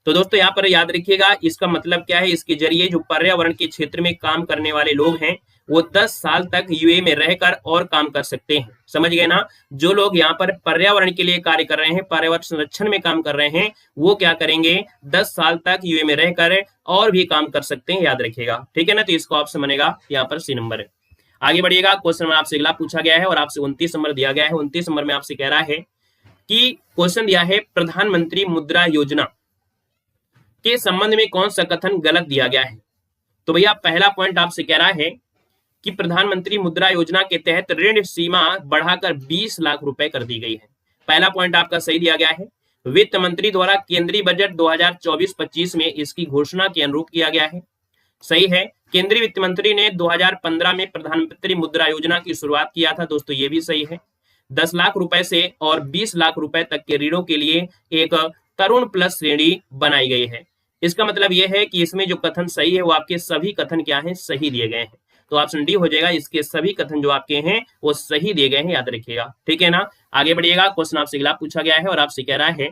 A: तो दोस्तों यहाँ पर याद रखिएगा इसका मतलब क्या है, इसके जरिए जो पर्यावरण के क्षेत्र में काम करने वाले लोग हैं वो 10 साल तक यूए में रहकर और काम कर सकते हैं। समझ गए ना? जो लोग यहाँ पर पर्यावरण के लिए कार्य कर रहे हैं, पर्यावरण संरक्षण में काम कर रहे हैं, वो क्या करेंगे 10 साल तक यूए में रहकर और भी काम कर सकते हैं। याद रखिएगा, ठीक है ना? तो इसका ऑप्शन बनेगा यहाँ पर सी नंबर है। आगे बढ़िएगा, क्वेश्चन में आपसे अगला पूछा गया है और आपसे 29 नंबर दिया गया है। 29 नंबर में आपसे कह रहा है कि क्वेश्चन दिया है प्रधानमंत्री मुद्रा योजना के संबंध में कौन सा कथन गलत दिया गया है? तो भैया पहला पॉइंट आपसे कह रहा है कि प्रधानमंत्री मुद्रा योजना के तहत ऋण सीमा बढ़ाकर 20 लाख रुपए कर दी गई है। पहला पॉइंट आपका सही दिया गया है। वित्त मंत्री द्वारा केंद्रीय बजट 2024-25 में इसकी घोषणा के अनुरूप किया गया है। सही है। केंद्रीय वित्त मंत्री ने 2015 में प्रधानमंत्री मुद्रा योजना की शुरुआत किया था। दोस्तों ये भी सही है। 10 लाख रुपए से और 20 लाख रुपए तक के ऋणों के लिए एक तरुण प्लस श्रेणी बनाई गई है। इसका मतलब यह है कि इसमें जो कथन सही है वो आपके सभी कथन क्या है, सही दिए गए हैं। तो ऑप्शन डी हो जाएगा, इसके सभी कथन जो आपके हैं वो सही दिए गए हैं। याद रखिएगा, ठीक है ना? आगे बढ़िएगा, क्वेश्चन आपसे अगला पूछा गया है और आपसे कह रहा है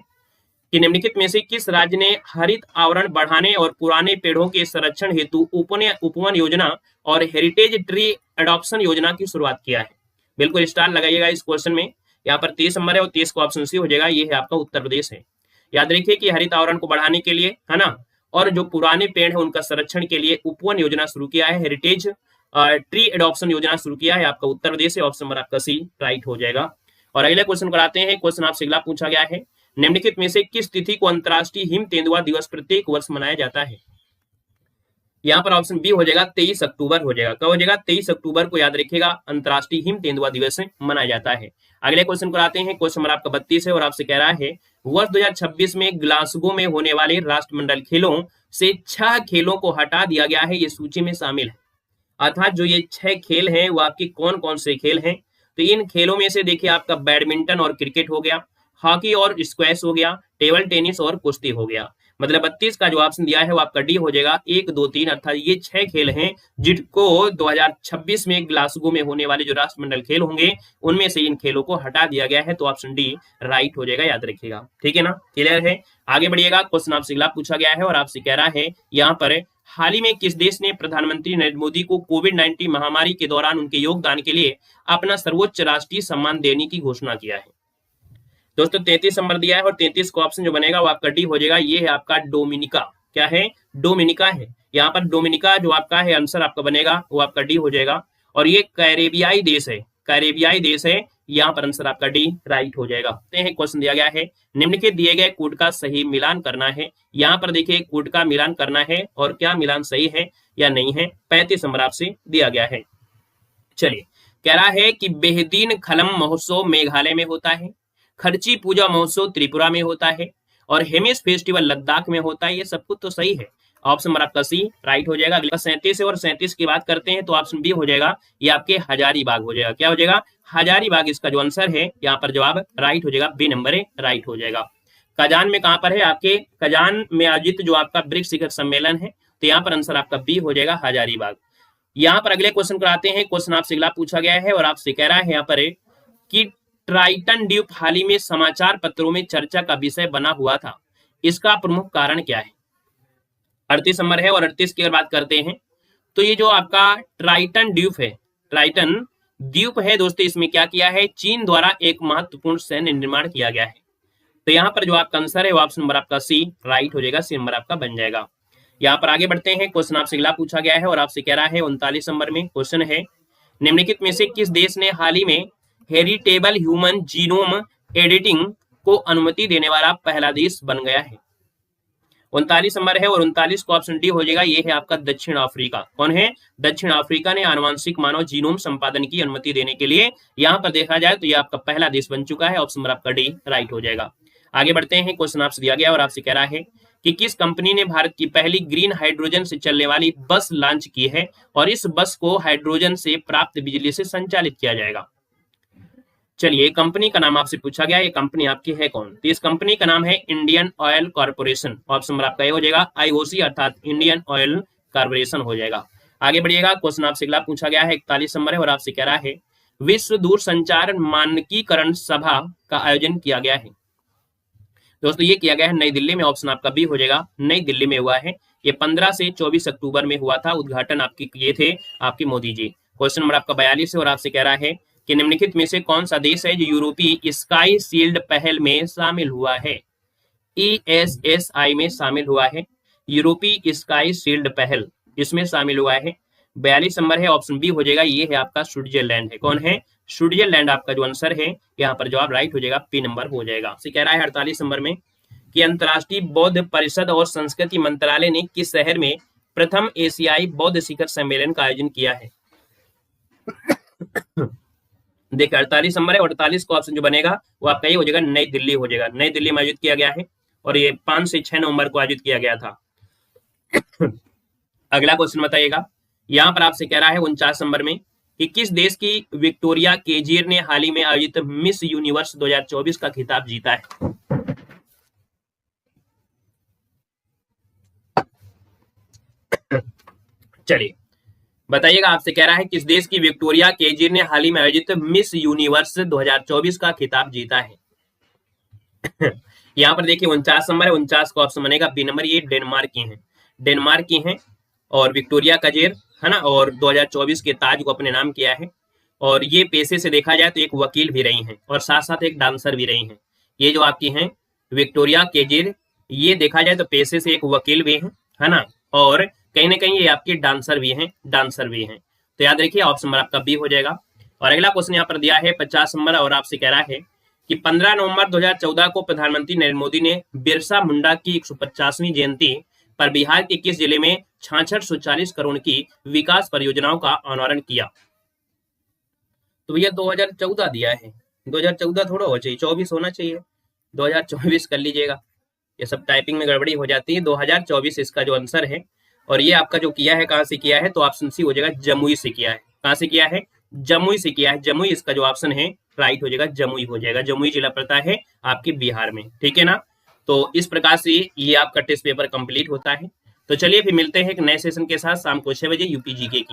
A: कि निम्नलिखित में से किस राज्य ने हरित आवरण बढ़ाने और पुराने पेड़ों के संरक्षण हेतु उपवन योजना और हेरिटेज ट्री एडॉप्शन योजना की शुरुआत किया है? बिल्कुल स्टार लगाइएगा इस क्वेश्चन में। यहाँ पर 30 नंबर है और 30 का ऑप्शन सी हो जाएगा, ये है आपका उत्तर प्रदेश है। याद रखिए कि हरित आवरण को बढ़ाने के लिए, है ना, और जो पुराने पेड़ है उनका संरक्षण के लिए उपवन योजना शुरू किया है, हेरिटेज ट्री एडॉप्शन योजना शुरू किया है, आपका उत्तर प्रदेश है। ऑप्शन नंबर आपका सी राइट हो जाएगा। और अगले क्वेश्चन कराते हैं। क्वेश्चन आपसे अगला पूछा गया है, निम्नलिखित में से किस तिथि को अंतर्राष्ट्रीय हिम तेंदुआ दिवस प्रत्येक वर्ष मनाया जाता है? यहाँ पर ऑप्शन बी हो जाएगा, 23 अक्टूबर हो जाएगा। कब हो जाएगा? 23 अक्टूबर को याद रखिएगा अंतर्राष्ट्रीय हिम तेंदुआ दिवस मनाया जाता है। अगले क्वेश्चन कराते हैं। क्वेश्चन नंबर आपका 32 है और आपसे कह रहा है वर्ष 2026 में ग्लासगो में होने वाले राष्ट्रमंडल खेलों से 6 खेलों को हटा दिया गया है, ये सूची में शामिल है। अर्थात जो ये 6 खेल हैं वो आपके कौन कौन से खेल हैं? तो इन खेलों में से देखिए आपका बैडमिंटन और क्रिकेट हो गया, हॉकी और स्क्वैश हो गया, टेबल टेनिस और कुश्ती हो गया। मतलब 32 का जो ऑप्शन दिया है वो आपका डी हो जाएगा। 1, 2, 3 अर्थात ये 6 खेल हैं जिनको 2026 में ग्लासगो में होने वाले जो राष्ट्रमंडल खेल होंगे उनमें से इन खेलों को हटा दिया गया है, तो ऑप्शन डी राइट हो जाएगा, याद रखिएगा। ठीक है ना, क्लियर है। आगे बढ़िएगा, क्वेश्चन आपसे अगला पूछा गया है और आपसे कह रहा है यहाँ पर हाल ही में किस देश ने प्रधानमंत्री नरेंद्र मोदी को कोविड-19 महामारी के दौरान उनके योगदान के लिए अपना सर्वोच्च राष्ट्रीय सम्मान देने की घोषणा किया है। दोस्तों 33 नंबर दिया है और 33 का ऑप्शन जो बनेगा वो आपका डी हो जाएगा। ये है आपका डोमिनिका। क्या है? डोमिनिका है। यहाँ पर डोमिनिका जो आपका है आंसर आपका बनेगा वो आपका डी हो जाएगा। और ये कैरेबियाई देश है, कैरेबियाई देश है, यहाँ पर आंसर आपका डी राइट हो जाएगा। क्वेश्चन दिया गया है निम्नलिखित दिए गए कोड का सही मिलान करना है। यहाँ पर देखिए कोड का मिलान करना है और क्या मिलान सही है या नहीं है। 35 नंबर आपसे दिया गया है। चलिए, कह रहा है कि बेहदीन खलम महोत्सव मेघालय में होता है, खर्ची पूजा महोत्सव त्रिपुरा में होता है और हेमिस फेस्टिवल लद्दाख में होता है। ये सब कुछ तो सही है, ऑप्शन नंबर आपका सी राइट हो जाएगा। अगला 37 है और 37 की बात करते हैं तो ऑप्शन बी हो जाएगा, ये आपके हजारीबाग हो जाएगा। क्या हो जाएगा? हजारीबाग इसका जो आंसर है, यहाँ पर जवाब राइट हो जाएगा, बी नंबर राइट हो जाएगा। कजान में कहां पर है? आपके कजान में आयोजित जो आपका ब्रिक्स शिखर सम्मेलन है, तो यहाँ पर आंसर आपका बी हो जाएगा, हजारीबाग। यहाँ पर अगले क्वेश्चन कराते हैं। क्वेश्चन आपसे अगला पूछा गया है और आपसे कह रहा है यहाँ पर कि ट्राइटन द्वीप हाल ही में समाचार पत्रों में चर्चा का विषय बना हुआ था, इसका प्रमुख कारण क्या है? 38 नंबर है और 38 की अगर बात करते हैं तो ये जो आपका ट्राइटन द्वीप है, ट्राइटन द्वीप है दोस्तों, इसमें क्या किया है? चीन द्वारा एक महत्वपूर्ण सैन्य निर्माण किया गया है। तो यहाँ पर जो आपका आंसर है वो ऑप्शन नंबर आपका सी राइट हो जाएगा, सी नंबर आपका बन जाएगा। यहाँ पर आगे बढ़ते हैं। क्वेश्चन आपसे अगला पूछा गया है और आपसे कह रहा है 39 नंबर में क्वेश्चन है निम्नलिखित में से किस देश ने हाल ही में हेरिटेबल ह्यूमन जीनोम एडिटिंग को अनुमति देने वाला पहला देश बन गया है? 39 नंबर है और 39 को ऑप्शन डी हो जाएगा, ये है आपका दक्षिण अफ्रीका। कौन है? दक्षिण अफ्रीका ने आनुवंशिक मानव जीनोम संपादन की अनुमति देने के लिए यहाँ पर देखा जाए तो ये आपका पहला देश बन चुका है, ऑप्शन नंबर आपका डी राइट हो जाएगा। आगे बढ़ते हैं। क्वेश्चन आपसे दिया गया और आपसे कह रहा है कि किस कंपनी ने भारत की पहली ग्रीन हाइड्रोजन से चलने वाली बस लॉन्च की है और इस बस को हाइड्रोजन से प्राप्त बिजली से संचालित किया जाएगा? चलिए, कंपनी का नाम आपसे पूछा गया, ये कंपनी आपकी है कौन? तो इस कंपनी का नाम है Indian oil corporation. Option number आपका ये हो जाएगा, आईओसी अर्थात इंडियन ऑयल कॉर्पोरेशन हो जाएगा। आगे बढ़िएगा। क्वेश्चन आपसे अगला पूछा गया है 41 नंबर है और आपसे कह रहा है विश्व दूरसंचार मानकीकरण सभा का आयोजन किया गया है। दोस्तों ये किया गया है नई दिल्ली में, ऑप्शन आपका बी हो जाएगा, नई दिल्ली में हुआ है। ये 15 से 24 अक्टूबर में हुआ था, उद्घाटन आपकी किए थे आपके मोदी जी। क्वेश्चन नंबर आपका 42 है और आपसे कह रहा है कि निम्नलिखित में से कौन सा देश है जो यूरोपीय स्काई शील्ड पहल में शामिल हुआ है? ESSI में शामिल हुआ है, यूरोपीय स्काई शील्ड पहल इसमें शामिल हुआ है। 42 नंबर है, ऑप्शन बी हो जाएगा, ये है आपका स्विट्जरलैंड है। कौन है? स्विट्जरलैंड आपका जो आंसर है, यहाँ पर जवाब राइट हो जाएगा, पी नंबर हो जाएगा। से कह रहा है 48 नंबर में कि अंतर्राष्ट्रीय बौद्ध परिषद और संस्कृति मंत्रालय ने किस शहर में प्रथम एशियाई बौद्ध शिखर सम्मेलन का आयोजन किया है? देखिए 48 नंबर है और 48 का ऑप्शन जो बनेगा वो आपका ये हो जाएगा, नई दिल्ली हो जाएगा। नई दिल्ली में आयोजित किया गया है और ये 5 से 6 नवंबर को आयोजित किया गया था। अगला क्वेश्चन बताइएगा। यहाँ पर आपसे कह रहा है 49 नंबर में कि किस देश की विक्टोरिया केजीर ने हाल ही में आयोजित मिस यूनिवर्स 2024 का खिताब जीता है? चलिए बताइएगा, आपसे कह रहा है किस देश की विक्टोरिया केजीर ने हाल ही में आयोजित मिस यूनिवर्स 2024 का खिताब जीता है? यहाँ पर देखिए 49 नंबर है, 49 का ऑप्शन बनेगा बी नंबर, ये डेनमार्क की हैं, डेनमार्क की हैं और विक्टोरिया केजीर है ना, और 2024 के ताज को अपने नाम किया है। और ये पेशे से देखा जाए तो एक वकील भी रही हैं और साथ साथ एक डांसर भी रही हैं। ये जो आपकी हैं विक्टोरिया केजीर, ये देखा जाए तो पेशे से एक वकील भी है ना, और कहीं ना कहीं ये आपके डांसर भी हैं, डांसर भी हैं। तो याद रखिए ऑप्शन नंबर आपका बी हो जाएगा। और अगला क्वेश्चन यहाँ पर दिया है 50 नंबर और आपसे कह रहा है कि 15 नवंबर 2014 को प्रधानमंत्री नरेंद्र मोदी ने बिरसा मुंडा की 150वीं जयंती पर बिहार के किस जिले में 6640 करोड़ की विकास परियोजनाओं का अनावरण किया? तो भैया 2014 दिया है, 2014 थोड़ा हो चाहिए, 24 होना चाहिए, 2024 कर लीजिएगा, ये सब टाइपिंग में गड़बड़ी हो जाती है। 2024 इसका जो आंसर है। और ये आपका जो किया है कहाँ से किया है? तो ऑप्शन सी हो जाएगा, जमुई से किया है। कहाँ से किया है? जमुई से किया है। जमुई इसका जो ऑप्शन है राइट हो जाएगा, जमुई हो जाएगा। जमुई जिला पड़ता है आपके बिहार में, ठीक है ना। तो इस प्रकार से ये आपका टेस्ट पेपर कंप्लीट होता है। तो चलिए फिर मिलते हैं एक नए सेशन के साथ शाम को 6 बजे यूपी जीके की।